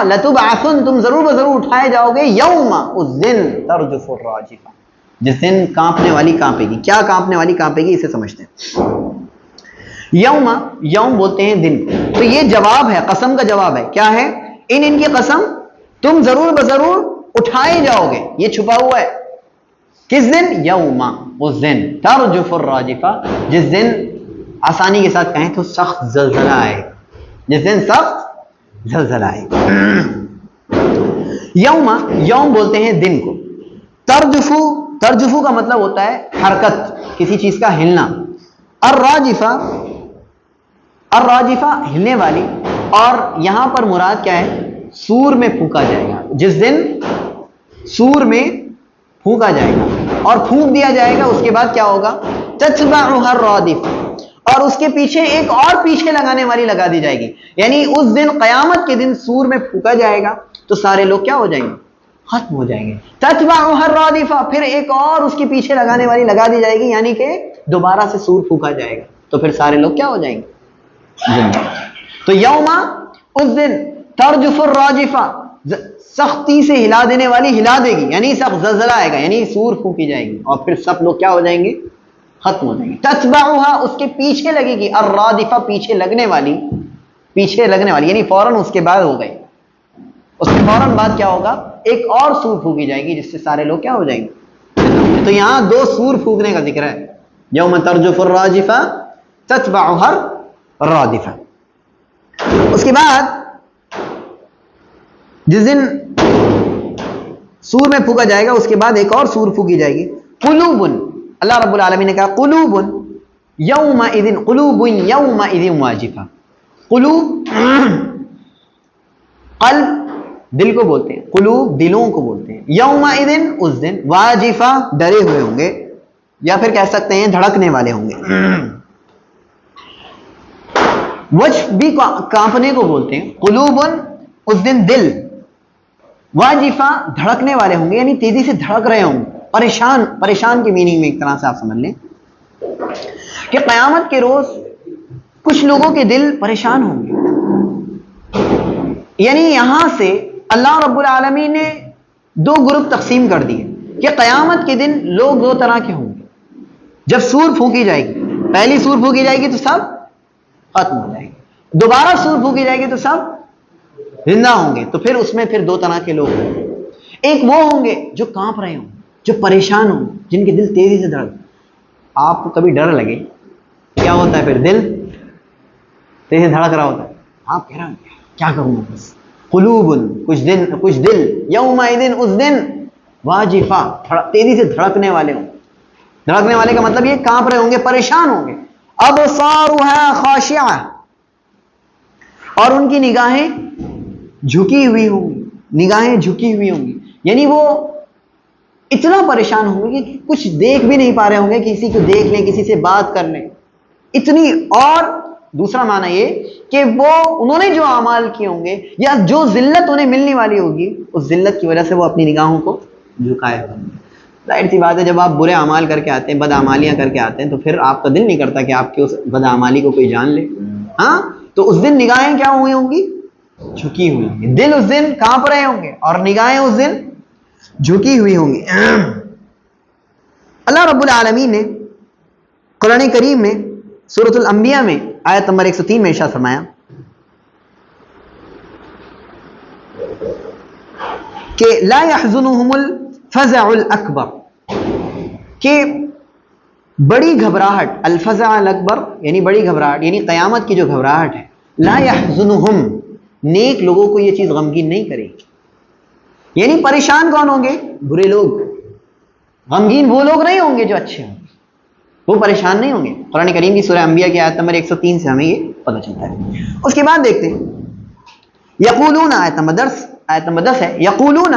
لتبعثن، تم ضرور بضرور اٹھائے جاؤ گے. یوم، اس دن، ترجف الراجفہ، جس دن کانپنے والی کانپے گی. کیا کانپنے والی کانپے گی اسے سمجھتے ہیں. یوم، یوم بولتے ہیں دن. تو یہ جواب ہے، قسم کا جواب ہے. کیا ہے؟ ان کی قسم، تم ضرور بضرور اٹھائے جاؤ گے. یہ چھپا ہوا ہے. کس دن؟ یوم، اس دن، ترجف الراجفہ، جس دن آسانی کے ساتھ کہیں تو سخت زلزلہ آئے، جس دن سخت زلزلہ آئے. یوم، یوم بولتے ہیں دن کو. ترجفو، ترجفو کا مطلب ہوتا ہے حرکت، کسی چیز کا ہلنا. الراجفہ، الراجفہ ہلنے والی. اور یہاں پر مراد کیا ہے؟ سور میں پھونکا جائے گا. جس دن سور میں پھونکا جائے گا اور پھونک دیا جائے گا، اس کے بعد کیا ہوگا؟ تتبعها الرادفہ، اور اس کے پیچھے ایک اور پیچھے لگانے والی لگا دی جائے گی. یعنی اس دن قیامت کے دن سور میں پھونکا جائے گا تو سارے لوگ کیا ہو جائیں گے؟ ختم ہو جائیں گے. تتبعها الرادفہ، پھر ایک اور اس کے پیچھے لگانے والی لگا دی جائے گی، یعنی کہ دوبارہ سے سور پھونکا جائے گا تو پھر سارے لوگ کیا ہو جائیں گے؟ تو یوما، اس دن، ترجف الراجفہ، سختی سے ہلا دینے والی ہلا دے گی، یعنی سخت زلزلہ آئے گا، یعنی سور پھونکی جائے گی اور پھر سب لوگ کیا ہو جائیں گے؟ ختم ہو جائیں گے. تتبعها اس کے پیچھے لگے گی، الرادفہ پیچھے لگنے والی، یعنی فوراً اس کے بعد ہو گئے، اس کے فوراً بعد کیا ہوگا، ایک اور سور پھونکی جائے گی جس سے سارے لوگ کیا ہو جائیں گے. تو یہاں دو سور پھونکنے کا ذکر ہے، یوم ترجف الراجفہ تتبعها الرادفہ. اس کے بعد جس دن سور میں پھونکا جائے گا اس کے بعد ایک اور سور پھونکی جائے گی. قلوب، اللہ رب العالمین نے کہا قلوب یومئذ، قلوب یومئذ واجفہ. قلوب قلب دل کو بولتے ہیں، قلوب دلوں کو بولتے ہیں. یومئذ اس دن، واجفہ ڈرے ہوئے ہوں گے، یا پھر کہہ سکتے ہیں دھڑکنے والے ہوں گے. وجف بھی کانپنے کو بولتے ہیں. قلوب اس دن دل، واجفہ دھڑکنے والے ہوں گے، یعنی تیزی سے دھڑک رہے ہوں گے. پریشان کی میننگ میں ایک طرح سے آپ سمجھ لیں کہ قیامت کے روز کچھ لوگوں کے دل پریشان ہوں گے. یعنی یہاں سے اللہ رب العالمین نے دو گروپ تقسیم کر دیے کہ قیامت کے دن لوگ دو طرح کے ہوں گے. جب سور پھونکی جائے گی، پہلی سور پھونکی جائے گی تو سب ختم ہو جائے گی، دوبارہ سور پھونکی جائے گی تو سب زندہ ہوں گے. تو پھر اس میں پھر دو طرح کے لوگ ہوں گے. ایک وہ ہوں گے جو کانپ رہے ہوں، جو پریشان ہوں، جن کے دل تیزی سے دھڑک. آپ کو کبھی ڈر لگے کیا ہوتا ہے؟ پھر دل تیزی سے دھڑک رہا ہوتا ہے، آپ کہہ رہے ہیں کیا کروں گا. بس قلوب کچھ دل یومئذ اس دن واجفہ تیزی سے دھڑکنے والے ہوں. دھڑکنے والے کا مطلب یہ کانپ رہے ہوں گے، پریشان ہوں گے. ابصارها خاشعہ، اور ان کی نگاہیں جھکی ہوئی ہوں گی، یعنی وہ اتنا پریشان ہوں گے کہ کچھ دیکھ بھی نہیں پا رہے ہوں گے، کسی کو دیکھ لیں، کسی سے بات کر لیں اتنی. اور دوسرا معنی یہ کہ وہ انہوں نے جو اعمال کیے ہوں گے یا جو ذلت انہیں ملنے والی ہوگی، اس ذلت کی وجہ سے وہ اپنی نگاہوں کو جھکائے ہوں گے. ظاہر سی بات ہے جب آپ برے اعمال کر کے آتے ہیں، بد اعمالیاں کر کے آتے ہیں، تو پھر آپ کا دل نہیں کرتا کہ آپ کی اس بد اعمالی کو کوئی جان لے. ہاں، تو اس دن نگاہیں کیا ہوئی ہوں گی؟ جھکی ہوئی ہوں گی. دل اس دن کانپ رہے ہوں گے اور نگاہیں اس دن جھکی ہوئی ہوں گی. اللہ رب العالمین نے قرآن کریم میں سورۃ الانبیاء میں آیت نمبر 103 میں ارشاد فرمایا کہ لا يحزنهم الفزع الاکبر، کہ بڑی گھبراہٹ، الفزع الاکبر یعنی بڑی گھبراہٹ، یعنی قیامت کی جو گھبراہٹ ہے، لا يحزنهم نیک لوگوں کو یہ چیز غمگین نہیں کرے گی. یعنی پریشان کون ہوں گے؟ برے لوگ. غمگین وہ لوگ نہیں ہوں گے جو اچھے ہوں گے، وہ پریشان نہیں ہوں گے. قرآن کریم کی سورہ انبیاء کی آیت نمبر 103 سے ہمیں یہ پتہ چلتا ہے. اس کے بعد دیکھتے ہیں یقولون، آیت نمبر 10 ہے. یقولون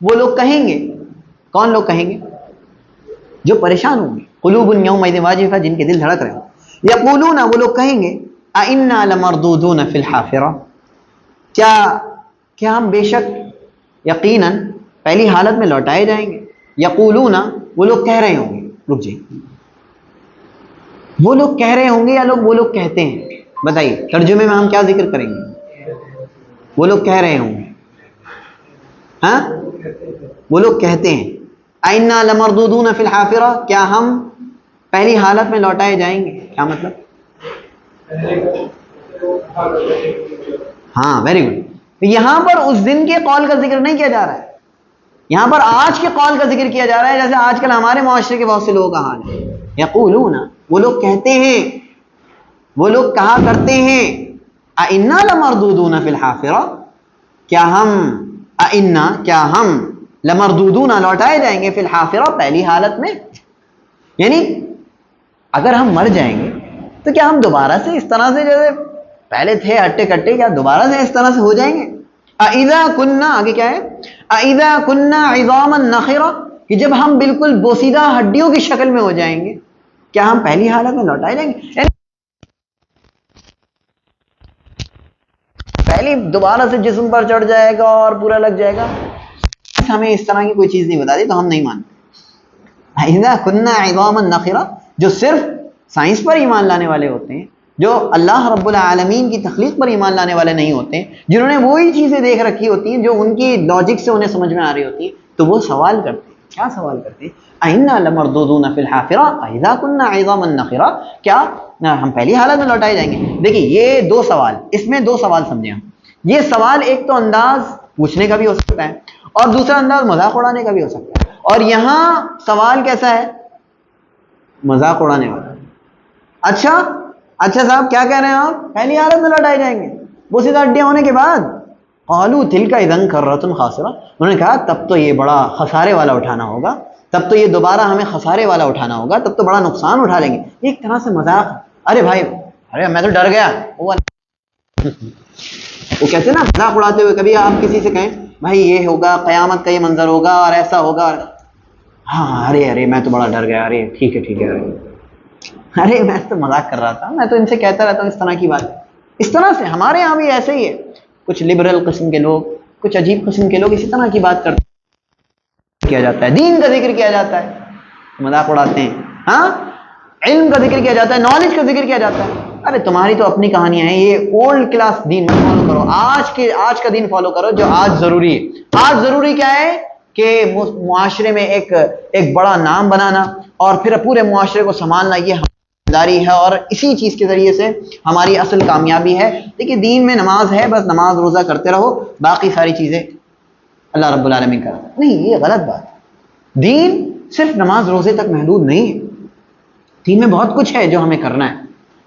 وہ لوگ کہیں گے، کون لوگ کہیں گے؟ جو پریشان ہوں گے. قلوب یومئذ واجفہ، جن کے دل دھڑک رہے ہوں. یقولون وہ لوگ کہیں گے انا لمردودون فی الحافرہ، کیا ہم بے شک یقیناً پہلی حالت میں لوٹائے جائیں گے. یقولون وہ لوگ کہہ رہے ہوں گے، رک جائیے، وہ لوگ کہہ رہے ہوں گے یا وہ لوگ کہتے ہیں؟ بتائیے ترجمے میں ہم کیا ذکر کریں گے؟ وہ لوگ کہہ رہے ہوں گے. ہاں، وہ لوگ کہتے ہیں انا لمردودون فی الحافرہ، کیا ہم پہلی حالت میں لوٹائے جائیں گے. کیا مطلب؟ ہاں، ویری گڈ. یہاں پر اس دن کے قول کا ذکر نہیں کیا جا رہا ہے، یہاں پر آج کے قول کا ذکر کیا جا رہا ہے، جیسے آج کل ہمارے معاشرے کے بہت سے لوگوں کا حال ہے. یقولون وہ لوگ کہتے ہیں، وہ لوگ کہا کرتے ہیں انا لمردودون فی الحافرہ، کیا ہم لمردودون لوٹائے جائیں گے فی الحافرہ پہلی حالت میں. یعنی اگر ہم مر جائیں گے تو کیا ہم دوبارہ سے اس طرح سے جیسے پہلے تھے ہٹے کٹے، کیا دوبارہ سے اس طرح سے ہو جائیں گے؟ اذا کننا، آگے کیا ہے؟ اذا کننا عظاما نخرہ، کہ جب ہم بالکل بوسیدہ ہڈیوں کی شکل میں ہو جائیں گے، کیا ہم پہلی حالت میں لوٹائے جائیں گے؟ پہلی دوبارہ سے جسم پر چڑھ جائے گا اور پورا لگ جائے گا. ہمیں اس طرح کی کوئی چیز نہیں بتا دی تو ہم نہیں مانتے. اذا کننا عظاما نخرہ، جو صرف سائنس پر ایمان لانے والے ہوتے ہیں، جو اللہ رب العالمین کی تخلیق پر ایمان لانے والے نہیں ہوتے ہیں، جنہوں نے وہی چیزیں دیکھ رکھی ہوتی ہیں جو ان کی لاجک سے انہیں سمجھ میں آ رہی ہوتی ہیں، تو وہ سوال کرتے ہیں کیا سوال کرتے ہیں؟ اِنَّا لَمَرْدُودُونَ فِي الْحَافِرَةِ أَإِذَا كُنَّا عِظَامًا نَخِرَةً، کیا ہم پہلی حالت میں لوٹائے جائیں گے؟ دیکھیے یہ دو سوال، اس میں دو سوال سمجھیں ہم. یہ سوال ایک تو انداز پوچھنے کا بھی ہو سکتا ہے اور دوسرا انداز مذاق اڑانے کا بھی ہو سکتا ہے. اور یہاں سوال کیسا ہے؟ مذاق اڑانے والا. اچھا صاحب کیا کہہ رہے ہیں آپ؟ پہلی حالت میں لوٹائے جائیں گے بوسیدہ ہڈیاں ہونے کے بعد. قالوا تلک اذا کرۃ خاسرہ، انہوں نے کہا تب تو یہ بڑا خسارے والا اٹھانا ہوگا، تب تو یہ دوبارہ ہمیں خسارے والا اٹھانا ہوگا، تب تو بڑا نقصان اٹھا لیں گے. ایک طرح سے مذاق. ارے بھائی، ارے میں تو ڈر گیا. وہ کہتے ہیں نا مذاق اڑاتے ہوئے، کبھی آپ کسی سے کہیں بھائی یہ ہوگا، قیامت کا یہ منظر ہوگا اور ایسا ہوگا، ہاں ارے میں تو بڑا ڈر گیا، ارے ٹھیک ہے ارے میں تو مذاق کر رہا تھا، میں تو ان سے کہتا رہتا ہوں اس طرح کی بات. اس طرح سے ہمارے یہاں بھی ایسے ہی ہے، کچھ لبرل قسم کے لوگ، کچھ عجیب قسم کے لوگ اسی طرح کی بات کرتے کیا جاتا ہے. دین کا ذکر کیا جاتا ہے مذاق اڑاتے ہیں. ہاں علم کا ذکر کیا جاتا ہے، نالج کا ذکر کیا جاتا ہے. رے تمہاری تو اپنی کہانیاں ہیں، یہ اولڈ کلاس دین مت فالو کرو، آج کا دین فالو کرو جو آج ضروری ہے. آج ضروری کیا ہے کہ معاشرے میں ایک بڑا نام بنانا اور پھر پورے معاشرے کو سنبھالنا، یہ داری ہے اور اسی چیز کے ذریعے سے ہماری اصل کامیابی ہے. دیکھیے دین میں نماز ہے، بس نماز روزہ کرتے رہو، باقی ساری چیزیں اللہ رب العالمین کرتا ہے. نہیں، یہ غلط بات ہے. دین صرف نماز روزے تک محدود نہیں ہے، دین میں بہت کچھ ہے جو ہمیں کرنا ہے.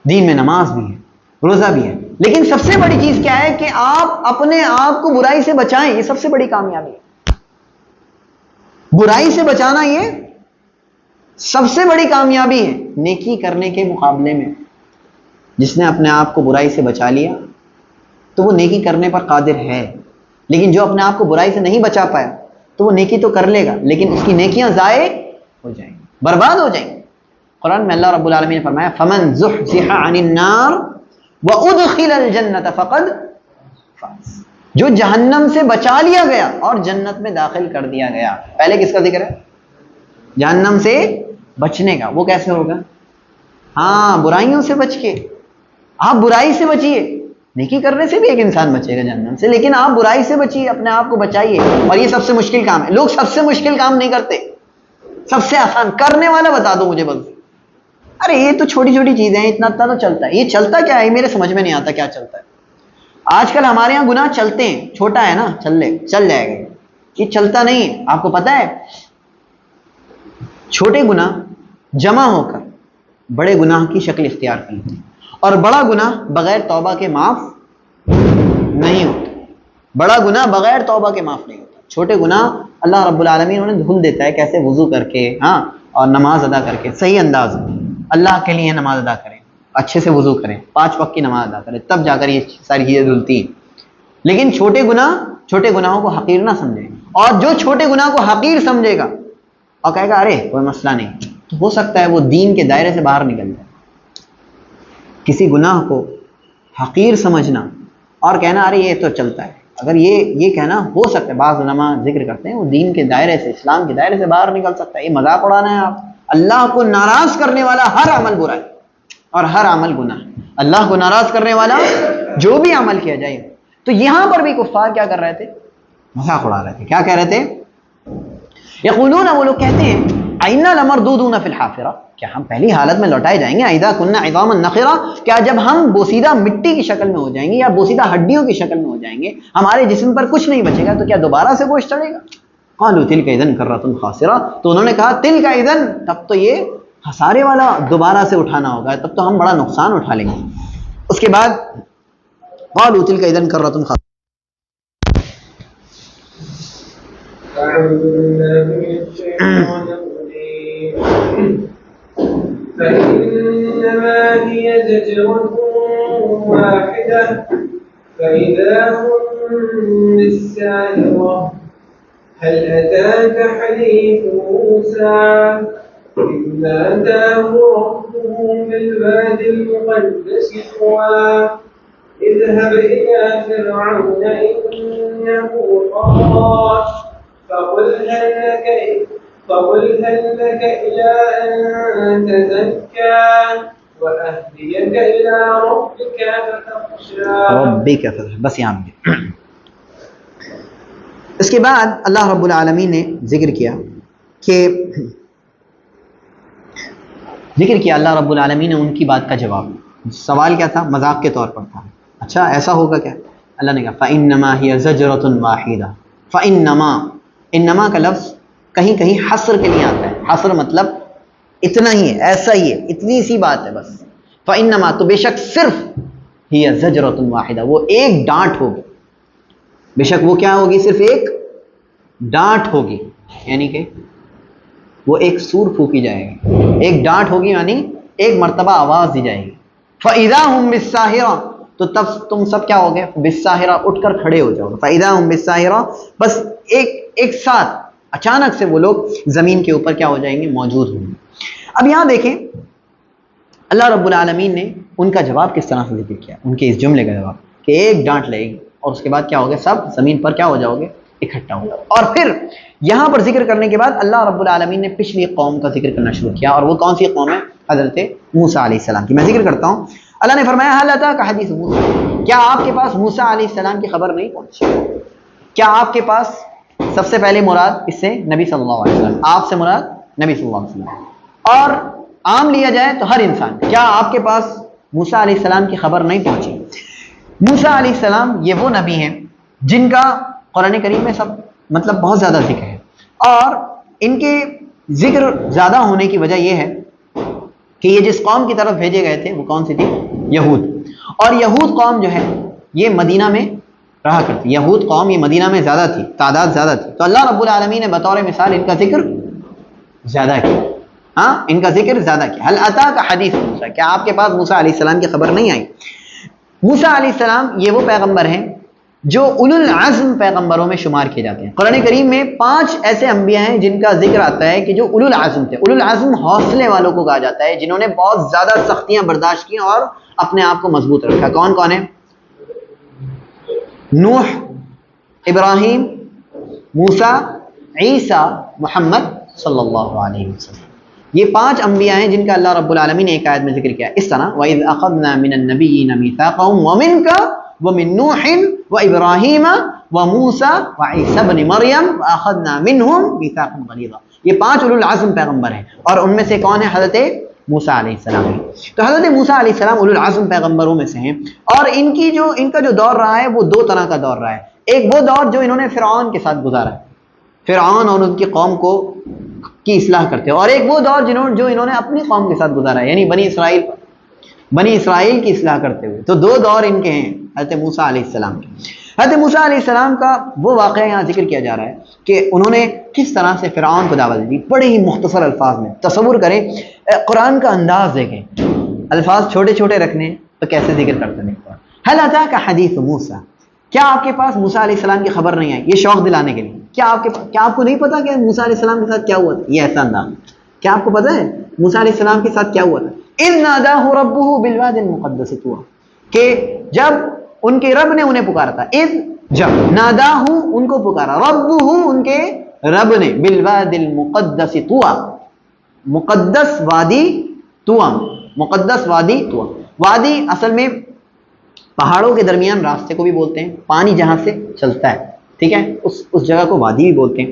دین میں نماز بھی ہے، روزہ بھی ہے، لیکن سب سے بڑی چیز کیا ہے کہ آپ اپنے آپ کو برائی سے بچائیں. یہ سب سے بڑی کامیابی ہے، برائی سے بچانا یہ سب سے بڑی کامیابی ہے. نیکی کرنے کے مقابلے میں جس نے اپنے آپ کو برائی سے بچا لیا تو وہ نیکی کرنے پر قادر ہے، لیکن جو اپنے آپ کو برائی سے نہیں بچا پایا تو وہ نیکی تو کر لے گا لیکن اس کی نیکیاں ضائع ہو جائیں گی، برباد ہو جائیں گی. قرآن میں اللہ رب العالمین نے فرمایا فمن زحزح عن النار وادخل الجنة فقد فاز، جو جہنم سے بچا لیا گیا اور جنت میں داخل کر دیا گیا. پہلے کس کا ذکر ہے؟ جہنم سے بچنے کا. وہ کیسے ہوگا؟ ہاں برائیوں سے بچ کے. آپ برائی سے بچیے، نیکی کرنے سے بھی ایک انسان بچے گا جہنم سے، لیکن آپ برائی سے بچیے، اپنے آپ کو بچائیے. اور یہ سب سے مشکل کام ہے، لوگ سب سے مشکل کام نہیں کرتے، سب سے آسان کرنے والا بتا دو مجھے بس. ارے یہ تو چھوٹی چھوٹی چیزیں ہیں، اتنا تو چلتا ہے. یہ چلتا کیا ہے میرے سمجھ میں نہیں آتا کیا چلتا ہے. آج کل ہمارے یہاں گناہ چلتے ہیں، چھوٹا ہے نا چل جائے گا، یہ چلتا نہیں ہے. آپ کو پتا ہے چھوٹے گناہ جمع ہو کر بڑے گناہ کی شکل اختیار کی اور بڑا گناہ بغیر توبہ کے معاف نہیں ہوتا. بڑا گناہ بغیر توبہ کے معاف نہیں ہوتا. چھوٹے گناہ اللہ رب العالمین انہیں دھل دیتا ہے، کیسے وضو کر کے اور نماز ادا کر کے صحیح انداز میں اللہ کے لیے نماز ادا کریں، اچھے سے وضو کریں، 5 وقت کی نماز ادا کریں، تب جا کر یہ ساری چیزیں دھلتی ہیں. لیکن چھوٹے گناہوں کو حقیر نہ سمجھیں. اور جو چھوٹے گناہ کو حقیر سمجھے گا اور کہے گا ارے کوئی مسئلہ نہیں، تو ہو سکتا ہے وہ دین کے دائرے سے باہر نکل جائے. کسی گناہ کو حقیر سمجھنا اور کہنا ارے یہ تو چلتا ہے، اگر یہ کہنا ہو سکتا ہے، بعض علماء ذکر کرتے ہیں وہ دین کے دائرے سے، اسلام کے دائرے سے باہر نکل سکتا ہے. یہ مذاق اڑانا ہے. آپ اللہ کو ناراض کرنے والا ہر عمل برا ہے اور ہر عمل گناہ ہے. اللہ کو ناراض کرنے والا جو بھی عمل کیا جائے. تو یہاں پر بھی کفار کیا کر رہے تھے؟ مذاق اڑا رہے تھے. کیا کہہ رہے تھے؟ یقولون، وہ لوگ کہتے ہیں اِنَّا لَمَرْدُودُونَ فِي الْحَافِرَةِ، کیا ہم پہلی حالت میں لوٹائے جائیں گے؟ اِذَا كُنَّا عِظَامًا نَخِرَةً، کیا جب ہم بوسیدہ مٹی کی شکل میں ہو جائیں گے یا بوسیدہ ہڈیوں کی شکل میں ہو جائیں گے، ہمارے جسم پر کچھ نہیں بچے گا، تو کیا دوبارہ سے گوشت چڑھے گا؟ قالوا تلک اذا کرۃ خاسرہ، تو انہوں نے کہا تلک اذا، تب تو یہ خسارے والا دوبارہ سے اٹھانا ہوگا، تب تو ہم بڑا نقصان اٹھا لیں گے. اس کے بعد قالوا تلک اذا کرۃ خاسرہ. فإنما هي زجرة واحدة فإذا هم بالساهرة. هل أتاك حديث موسى إذ ناداه ربه بالواد المقدس طوى اذهب إلى فرعون إنه طغى فقل هل لك إلى أن تزكى وأهديك إلى ربك فتخشى. بس یہاں پہ اس کے بعد اللہ رب العالمین نے ذکر کیا کہ ذکر کیا اللہ رب العالمین نے ان کی بات کا جواب. سوال کیا تھا؟ مذاق کے طور پر تھا. اچھا ایسا ہوگا کیا؟ اللہ نے کہا فَإِنَّمَا هِيَ زَجْرَةٌ وَاحِدَةٌ. فَإِنَّمَا، انما کا لفظ کہیں کہیں حصر کے لیے آتا ہے. حصر مطلب اتنا ہی ہے، ایسا ہی ہے، اتنی سی بات ہے بس. فَإِنَّمَا تو بے شک صرف ہی زجرۃ واحدہ، وہ ایک ڈانٹ ہوگی. بے شک وہ کیا ہوگی؟ صرف ایک ڈانٹ ہوگی، یعنی کہ وہ ایک سور پھونکی جائے گی. ایک ڈانٹ ہوگی یعنی ایک مرتبہ آواز دی جائے گی. فَإِذَا هُمْ بِالسَّاهِرَةِ، تو تب تم سب کیا ہوگے؟ بالساہرہ، اٹھ کر کھڑے ہو جاؤ. فَإِذَا هُمْ بِالسَّاهِرَةِ، بس ایک ساتھ اچانک سے وہ لوگ زمین کے اوپر کیا ہو جائیں گے؟ موجود ہوں گے. اب یہاں دیکھیں اللہ رب العالمین نے ان کا جواب کس طرح سے ذکر کیا، ان کے اس جملے کا جواب کہ ایک ڈانٹ لگے گی اور اس کے بعد کیا ہوگا؟ سب زمین پر کیا ہو جاؤ گے؟ اکٹھا ہوگا. اور پھر یہاں پر ذکر کرنے کے بعد اللہ رب العالمین نے پچھلی قوم کا ذکر کرنا شروع کیا. اور وہ کون سی قوم ہے؟ حضرت موسیٰ علیہ السلام کی. میں ذکر کرتا ہوں. اللہ نے فرمایا هل اتاک حدیث موسیٰ، کیا آپ کے پاس موسیٰ علیہ السلام کی خبر نہیں پہنچی؟ کیا آپ کے پاس، سب سے پہلے مراد اس سے نبی صلی اللہ علیہ وسلم، آپ سے مراد نبی صلی اللہ علیہ وسلم، اور عام لیا جائے تو ہر انسان، کیا آپ کے پاس موسیٰ علیہ السلام کی خبر نہیں پہنچی؟ موسیٰ علیہ السلام یہ وہ نبی ہیں جن کا قرآن کریم میں سب مطلب بہت زیادہ ذکر ہے، اور ان کے ذکر زیادہ ہونے کی وجہ یہ ہے کہ یہ جس قوم کی طرف بھیجے گئے تھے وہ کون سی تھی؟ یہود. اور یہود قوم جو ہے یہ مدینہ میں رہا کرتی. یہود قوم یہ مدینہ میں زیادہ تھی، تعداد زیادہ تھی، تو اللہ رب العالمین نے بطور مثال ان کا ذکر زیادہ کیا. ہاں ان کا ذکر زیادہ کیا. هل اتاک حدیث موسیٰ، کیا آپ کے پاس موسیٰ علیہ السلام کی خبر نہیں آئی؟ موسیٰ علیہ السلام یہ وہ پیغمبر ہیں جو اولو العزم پیغمبروں میں شمار کیے جاتے ہیں. قرآن کریم میں 5 ایسے انبیاء ہیں جن کا ذکر آتا ہے کہ جو اولو العزم تھے. اولو العزم حوصلے والوں کو کہا جاتا ہے، جنہوں نے بہت زیادہ سختیاں برداشت کی اور اپنے آپ کو مضبوط رکھا. کون کون ہے؟ نوح، ابراہیم، موسیٰ، عیسیٰ، محمد صلی اللہ علیہ وسلم. یہ 5 انبیاء ہیں جن کا اللہ رب العالمین نے ایک آیت میں ذکر کیا اس طرح وَإِذْ أَخَذْنَا مِنَ النَّبِيِّينَ مِيثَاقَهُمْ وَمِنْكَ وَمِن نُوحٍ وَإِبْرَاهِيمَ وَمُوسَى وَعِيسَى ابْنِ مَرْيَمَ وَأَخَذْنَا مِنْهُمْ مِيثَاقًا غَلِيظًا. یہ 5 اولو العزم پیغمبر ہیں، اور ان میں سے کون ہے؟ حضرت موسیٰ علیہ السلام. تو حضرت موسیٰ علیہ السلام اولو العزم پیغمبروں میں سے ہیں، اور ان کا جو دور رہا ہے وہ 2 طرح کا دور رہا ہے. ایک وہ دور جو انہوں نے فرعون کے ساتھ گزارا ہے، فرعون اور ان کی قوم کی اصلاح کرتے ہیں، اور ایک وہ دور جو انہوں نے اپنی قوم کے ساتھ گزارا ہے، یعنی بنی اسرائیل کی اصلاح کرتے ہوئے. تو 2 دور ان کے ہیں حضرت موسیٰ علیہ السلام کے. حضرت موسیٰ علیہ السلام کا وہ واقعہ یہاں ذکر کیا جا رہا ہے کہ انہوں نے کس طرح سے فرعون کو دعوت دی، بڑے ہی مختصر الفاظ میں. تصور کریں، قرآن کا انداز دیکھیں، الفاظ چھوٹے چھوٹے رکھنے تو کیسے ذکر کرتے ہیں. هل اتاک حدیث موسیٰ، کیا آپ کے پاس موسیٰ علیہ السلام کی خبر نہیں آئی؟ یہ شوق دلانے کے لیے. کیا آپ کو نہیں پتا کہ موسیٰ علیہ السلام کے ساتھ کیا ہوا تھا؟ یہ ایسا انداز. کیا آپ کو پتا ہے موسیٰ علیہ السلام کے ساتھ کیا ہوا تھا؟ اذ ناداہ ربہ بالواد المقدس طویٰ، کہ جب ان کے رب نے انہیں پکارا تھا. اذ، جب، ناداہ ان کو پکارا، ربہ ان کے رب نے، بالواد المقدس طویٰ، مقدس وادی طویٰ، مقدس وادی طویٰ. وادی اصل میں پہاڑوں کے درمیان راستے کو بھی بولتے ہیں، پانی جہاں سے چلتا ہے، ٹھیک ہے، اس جگہ کو وادی بھی بولتے ہیں.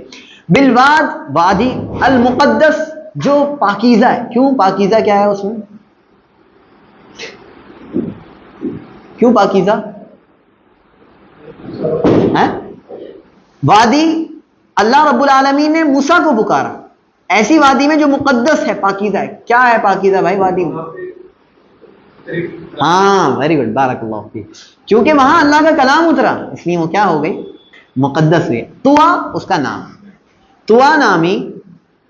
بالواد، وادی، المقدس، جو پاکیزہ ہے. کیوں پاکیزہ؟ کیا ہے اس میں؟ کیوں پاکیزہ ہے؟ وادی، اللہ رب العالمین نے موسیٰ کو پکارا ایسی وادی میں جو مقدس ہے، پاکیزہ ہے. کیا ہے پاکیزہ بھائی وادی میں؟ ہاں ویری گڈ، بارک اللہ فیک. کیونکہ وہاں اللہ کا کلام اترا، اس لیے وہ کیا ہو گئی؟ مقدس ہوئی. طویٰ اس کا نام، طویٰ نامی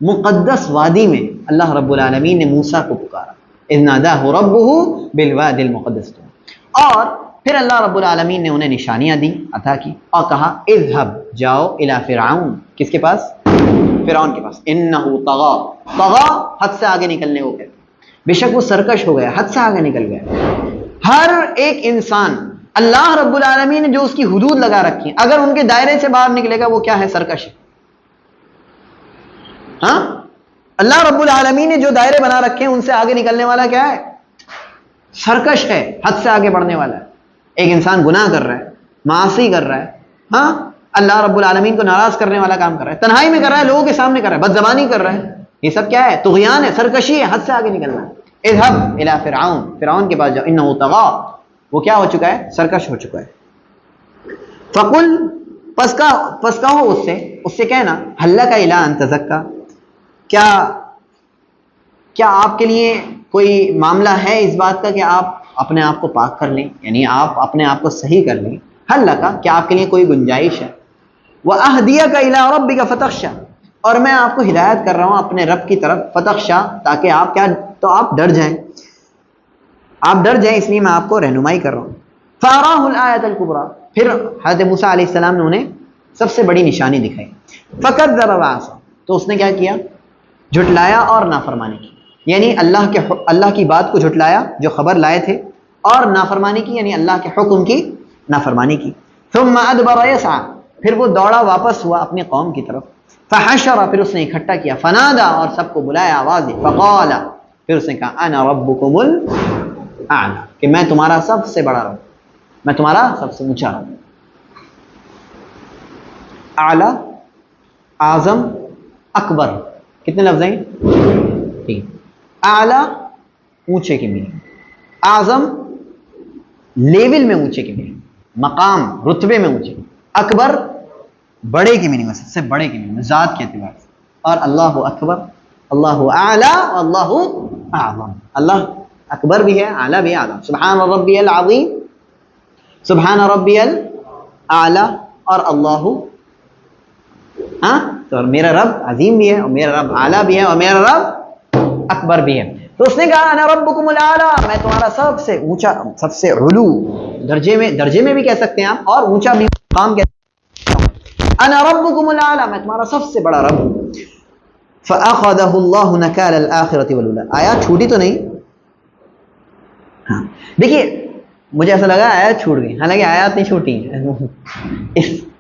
مقدس وادی میں اللہ رب العالمین نے موسیٰ کو پکارا. اذ ناداہ ربہ بالواد المقدس. اور پھر اللہ رب العالمین نے انہیں نشانیاں دی، عطا کی، اور کہا اذهب، جاؤ، الی فرعون، کس کے پاس؟ فرعون کے پاس. انہ طغیٰ، طغیٰ حد سے آگے نکلنے کو کہتے ہیں، بے شک وہ سرکش ہو گیا، حد سے آگے نکل گیا. ہر ایک انسان اللہ رب العالمین نے جو اس کی حدود لگا رکھی ہیں، اگر ان کے دائرے سے باہر نکلے گا وہ کیا ہے؟ سرکش ہے. ہاں، اللہ رب العالمین نے جو دائرے بنا رکھے ہیں ان سے آگے نکلنے والا کیا ہے؟ سرکش ہے، حد سے آگے بڑھنے والا ہے. ایک انسان گناہ کر رہا ہے، معاصی کر رہا ہے، ہاں، اللہ رب العالمین کو ناراض کرنے والا کام کر رہا ہے، تنہائی میں کر رہا ہے، لوگوں کے سامنے کر رہا ہے، بد زبانی کر رہا ہے، یہ سب کیا ہے؟ طغیان ہے، سرکشی ہے، حد سے آگے نکلنا ہے. اذهب الى فرعون، فرعون کے پاس جاؤ، انه طغى، وہ کیا ہو چکا ہے؟ سرکش ہو چکا ہے. فقل، پس کہو اس سے کہنا، هل لك الى ان تزكى، کیا آپ کے لیے کوئی معاملہ ہے اس بات کا کہ آپ اپنے آپ کو پاک کر لیں، یعنی آپ اپنے آپ کو صحیح کر لیں. هل لك، کیا آپ کے لیے کوئی گنجائش ہے؟ وَأَهْدِيَكَ إِلَىٰ رَبِّكَ فَتَخْشَىٰ، اور میں آپ کو ہدایت کر رہا ہوں اپنے رب کی طرف، فتخشا، تاکہ آپ کیا، تو آپ ڈر جائیں، اس لیے میں آپ کو رہنمائی کر رہا ہوں. فَأَرَاهُ الْآيَةَ الْكُبْرىٰ، پھر حضرت موسیٰ علیہ السلام نے انہیں سب سے بڑی نشانی دکھائی. فَكَذَّبَ وَعَصَىٰ، تو اس نے کیا کیا؟ جھٹلایا اور نافرمانی کی، یعنی اللہ کی بات کو جھٹلایا جو خبر لائے تھے، اور نافرمانی کی یعنی اللہ کے حکم کی نافرمانی کی. ثُمَّ أَدْبَرَ يَسْعَىٰ، پھر وہ دوڑا واپس ہوا اپنی قوم کی طرف. فحشر، پھر اس نے اکٹھا کیا. فنادا، اور سب کو بلایا آواز دی. فقال، پھر اس نے کہا انا ربکم الاعلی، کہ میں تمہارا سب سے بڑا رب، میں تمہارا سب سے اونچا رب. اعلی، اعظم، اکبر، کتنے لفظ ہیں؟ تین. اعلی اونچے کی میننگ، اعظم لیول میں اونچے کی میننگ، مقام رتبے میں اونچے، اکبر بڑے کی میننگ میں، سب سے بڑے کی میننگ میں ذات کے اعتبار سے، اور اللہ اکبر، اللہ اعلی، اللہ اعظم. اللہ اکبر بھی ہے، اعلی بھی ہے. اعظم، سبحان ربی العظیم، سبحان ربی الاعلی، اور اللہ، ہاں تو میرا رب عظیم بھی ہے، اور میرا رب اعلی بھی ہے، اور میرا رب اکبر بھی ہے. تو اس نے کہا انا ربکم الاعلی، میں تمہارا سب سے اونچا، سب سے علو، درجے میں بھی کہہ سکتے ہیں آپ، اور اونچا بھی مقام کہہ سکتے ہیں. انا ربکم الاعلی، میں تمہارا سب سے بڑا رب ہوں. فاخذہ اللہ نکال الاخرۃ والاولی، آیات چھوٹی تو نہیں؟ ہاں دیکھیے، مجھے ایسا لگا آیات چھوٹ گئی، حالانکہ آیات نہیں چھوٹی ہیں.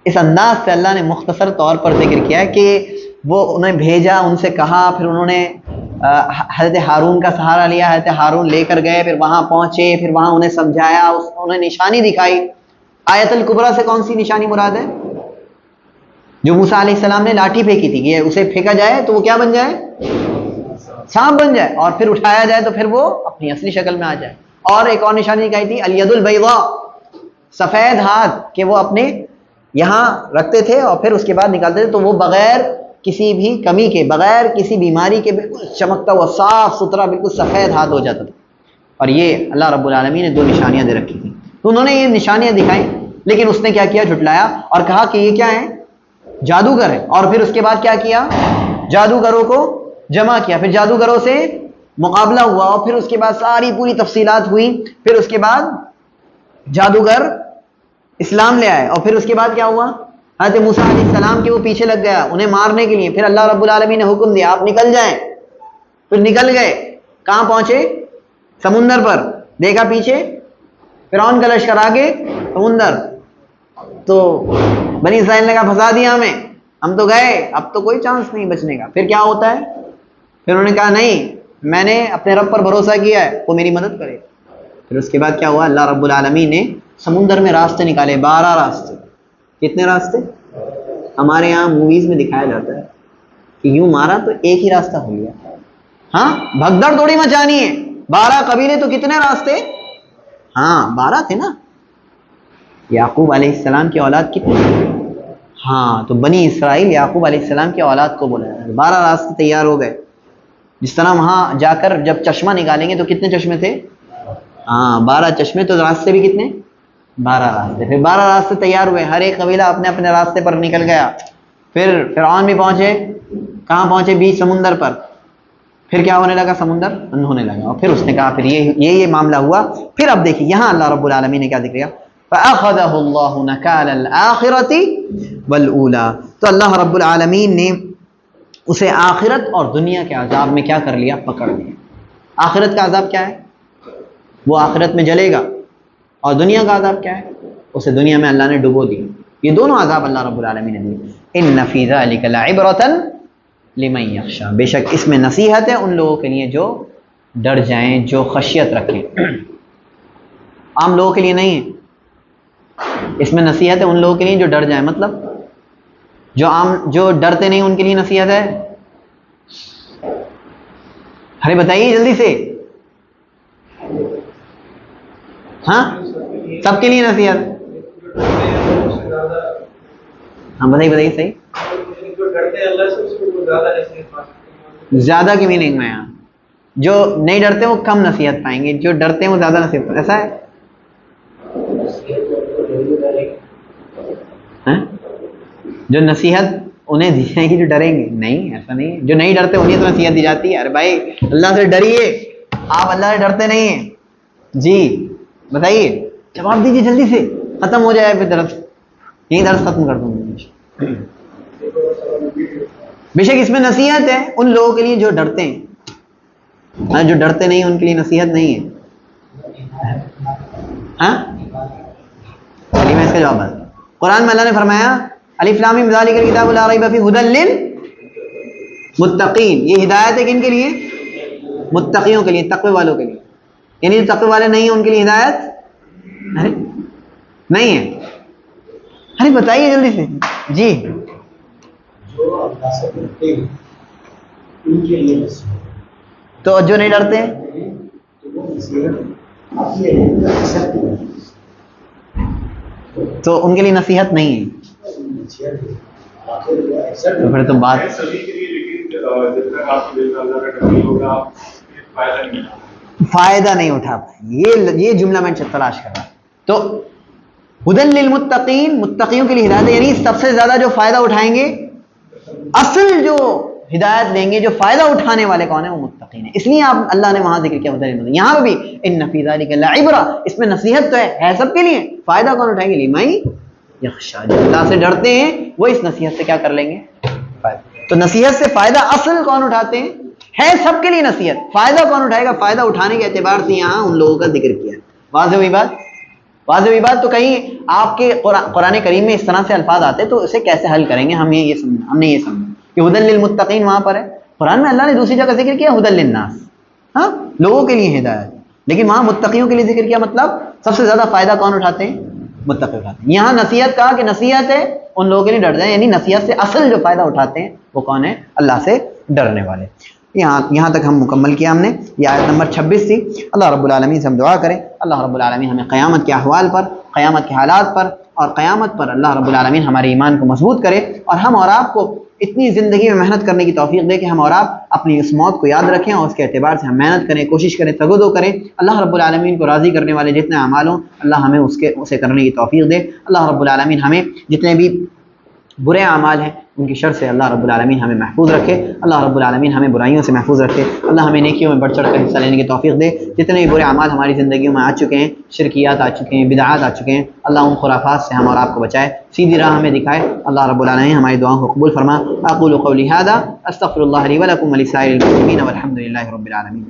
اس انداز سے اللہ نے مختصر طور پر ذکر کیا ہے کہ وہ انہیں بھیجا، ان سے کہا، پھر انہوں نے حضرت ہارون کا سہارا لیا، حضرت ہارون لے کر گئے، پھر وہاں پہنچے، پھر وہاں انہیں سمجھایا، انہیں نشانی دکھائی. آیت الکبریٰ سے کون سی نشانی مراد ہے؟ جو موسیٰ علیہ السلام نے لاٹھی پھینکی تھی کہ اسے پھینکا جائے تو وہ کیا بن جائے؟ سانپ بن جائے، اور پھر اٹھایا جائے تو پھر وہ اپنی اصلی شکل میں آ جائے. اور ایک اور نشانی دکھائی تھی الید البیضاء، سفید ہاتھ، کہ وہ اپنے یہاں رکھتے تھے اور پھر اس کے بعد نکالتے تھے تو وہ بغیر کسی بھی کمی کے، بغیر کسی بیماری کے، بالکل چمکتا ہوا صاف ستھرا بالکل سفید ہاتھ ہو جاتا تھا. اور یہ اللہ رب العالمین نے دو نشانیاں دے رکھی تھیں. تو انہوں نے یہ نشانیاں دکھائیں، لیکن اس نے کیا کیا؟ جھٹلایا اور کہا کہ یہ کیا ہے؟ جادوگر ہے. اور پھر اس کے بعد کیا کیا؟ جادوگروں کو جمع کیا، پھر جادوگروں سے مقابلہ ہوا، اور پھر اس کے بعد ساری پوری تفصیلات ہوئی. پھر اس کے بعد جادوگر اسلام لے آئے، اور پھر اس کے بعد کیا ہوا؟ حضرت موسیٰ علیہ السلام کے وہ پیچھے لگ گیا انہیں مارنے کے لیے. پھر اللہ رب العالمین نے حکم دیا آپ نکل جائیں. پھر نکل گئے، کہاں پہنچے؟ سمندر پر. دیکھا پیچھے فرعون کا لشکر، آگے سمندر. تو بنی اسرائیل نے کہا پھنسا دیا ہمیں، ہم تو گئے، اب تو کوئی چانس نہیں بچنے کا. پھر کیا ہوتا ہے؟ پھر انہوں نے کہا نہیں، میں نے اپنے رب پر بھروسہ کیا ہے، وہ میری مدد کرے. پھر اس کے بعد کیا ہوا؟ اللہ رب العالمین نے سمندر میں راستے نکالے، 12 راستے. کتنے راستے؟ ہمارے یہاں موویز میں دکھایا جاتا ہے کہ یوں مارا تو ایک ہی راستہ ہو گیا. ہاں بھگدڑ تھوڑی مچانی ہے. 12 قبیلے تو کتنے راستے؟ ہاں 12 تھے نا. یعقوب علیہ السلام کی اولاد کتنی؟ ہاں تو بنی اسرائیل یعقوب علیہ السلام کی اولاد کو بولا جاتا ہے. 12 راستے تیار ہو گئے. جس طرح وہاں جا کر جب چشمہ نکالیں گے تو کتنے چشمے تھے؟ ہاں 12 چشمے. تو راستے بھی کتنے؟ 12 راستے. پھر 12 راستے تیار ہوئے، ہر ایک قبیلہ اپنے اپنے راستے پر نکل گیا. پھر فرعون بھی پہنچے، کہاں پہنچے؟ بیچ سمندر پر. پھر کیا ہونے لگا؟ سمندر بند ہونے لگا. اور پھر اس نے کہا پھر یہ معاملہ ہوا. پھر اب دیکھیے یہاں اللہ رب العالمین نے کیا ذکر کیا؟ فَأَخَذَهُ اللَّهُ نَكَالَ الْآخِرَةِ وَالْأُولَىٰ، تو اللہ رب العالمین نے اسے آخرت اور دنیا کے عذاب میں کیا کر لیا؟ پکڑ لیا. آخرت کا عذاب کیا ہے؟ وہ آخرت میں جلے گا. اور دنیا کا عذاب کیا ہے؟ اسے دنیا میں اللہ نے ڈبو دیا. یہ دونوں عذاب اللہ رب العالمین نے دیے. إِنَّ فِي ذَلِكَ لَعِبْرَةً لِمَن يَخْشَىٰ، بے شک اس میں نصیحت ہے ان لوگوں کے لیے جو ڈر جائیں، جو خشیت رکھیں. عام لوگوں کے لیے نہیں ہے، اس میں نصیحت ہے ان لوگوں کے لیے جو ڈر جائیں. مطلب جو ڈرتے نہیں ان کے لیے نصیحت ہے؟ ارے بتائیے جلدی سے. ہاں سب کے لیے نصیحت. ہاں بتائیے صحیح. زیادہ کی میننگ میں یہاں جو نہیں ڈرتے وہ کم نصیحت پائیں گے، جو ڈرتے ہیں وہ زیادہ نصیحت پائیں. ایسا ہے؟ جو نصیحت انہیں دی جائے گی جو ڈریں گے؟ نہیں، ایسا نہیں ہے. جو نہیں ڈرتے انہیں تو نصیحت دی جاتی ہے. ارے بھائی اللہ سے ڈریے، آپ اللہ سے ڈرتے نہیں ہیں. جی بتائیے، جواب دیجیے جلدی سے، ختم ہو جائے پھر درس. یہی درس ختم کر دوں گا. بے شک اس میں نصیحت ہے ان لوگوں کے لیے جو ڈرتے ہیں، جو ڈرتے نہیں ان کے لیے نصیحت نہیں ہے. ہاں چلیے میں اس کا جواب بتا. قرآن میں اللہ نے فرمایا الف لام میم ذالک الکتاب لا ریب فیہ ھدی للمتقین. یہ ہدایت ہے کن کے لیے؟ متقیوں کے لیے، تقوی والوں کے لیے. یعنی جو تقوی والے نہیں ہیں ان کے لیے ہدایت نہیں ہے. ارے بتائیے جلدی سے. جی تو جو نہیں ڈرتے تو ان کے لیے نصیحت نہیں ہے. تو پھر تو بات فائدہ نہیں اٹھا پائے. یہ جملہ میں تلاش کر رہا. تو ھدی للمتقین، متقیوں کے لیے ہدایت ہے. یعنی سب سے زیادہ جو فائدہ اٹھائیں گے، اصل جو ہدایت لیں گے، جو فائدہ اٹھانے والے کون ہیں؟ وہ متقین ہیں. اس لیے آپ اللہ نے وہاں ذکر کیا ھدی للمتقین. یہاں پہ بھی ان فی ذلک لعبرہ، اس میں نصیحت تو ہے سب کے لیے. فائدہ کون اٹھائیں گے؟ لمن یخشی، جو اللہ سے ڈرتے ہیں وہ اس نصیحت سے کیا کر لیں گے؟ فائدہ. تو نصیحت سے فائدہ اصل کون اٹھاتے ہیں؟ ہے سب کے لیے نصیحت. فائدہ کون اٹھائے گا؟ فائدہ اٹھانے کے اعتبار سے یہاں ان لوگوں کا ذکر کیا. واضح ہوئی بات؟ واضح ہوئی بات. تو کہیں آپ کے قرآن کریم میں اس طرح سے الفاظ آتے تو اسے کیسے حل کریں گے؟ ہم نے یہ سمجھا کہ ھدی للمتقین وہاں پر ہے. قرآن میں اللہ نے دوسری جگہ ذکر کیا ھدی للناس، ہاں لوگوں کے لیے ہدایت. لیکن وہاں متقیوں کے لیے ذکر کیا. مطلب سب سے زیادہ فائدہ کون اٹھاتے ہیں؟ متقی اٹھاتے ہیں. یہاں نصیحت کہا کہ نصیحت ہے ان لوگوں کے لیے ڈر جائیں. یعنی نصیحت سے اصل جو فائدہ اٹھاتے ہیں وہ کون ہے؟ اللہ سے ڈرنے والے. یہاں تک ہم مکمل کیا ہم نے. یہ آیت نمبر 26 تھی. اللہ رب العالمین سے ہم دعا کریں اللہ رب العالمین ہمیں قیامت کے احوال پر، قیامت کے حالات پر اور قیامت پر اللہ رب العالمین ہمارے ایمان کو مضبوط کرے اور ہم اور آپ کو اتنی زندگی میں محنت کرنے کی توفیق دے کہ ہم اور آپ اپنی اس موت کو یاد رکھیں اور اس کے اعتبار سے ہم محنت کریں، کوشش کریں، تگودو کریں. اللہ رب العالمین کو راضی کرنے والے جتنے اعمال ہوں اللہ ہمیں اسے کرنے کی توفیق دے. اللہ رب العالمین ہمیں جتنے بھی برے اعمال ہیں ان کی شر سے اللہ رب العالمین ہمیں محفوظ رکھے. اللہ رب العالمین ہمیں برائیوں سے محفوظ رکھے. اللہ ہمیں نیکیوں میں بڑھ چڑھ کر حصہ لینے کی توفیق دے. جتنے بھی برے اعمال ہماری زندگیوں میں آ چکے ہیں، شرکیات آ چکے ہیں، بدعات آ چکے ہیں، اللہ ان خرافات سے ہم اور آپ کو بچائے، سیدھی راہ ہمیں دکھائے. اللہ رب العالمین ہماری دعاؤں کو قبول فرما. اقول قولی ھذا استغفر اللہ لی ولکم ولسائر المسلمین والحمد للہ رب العالمین.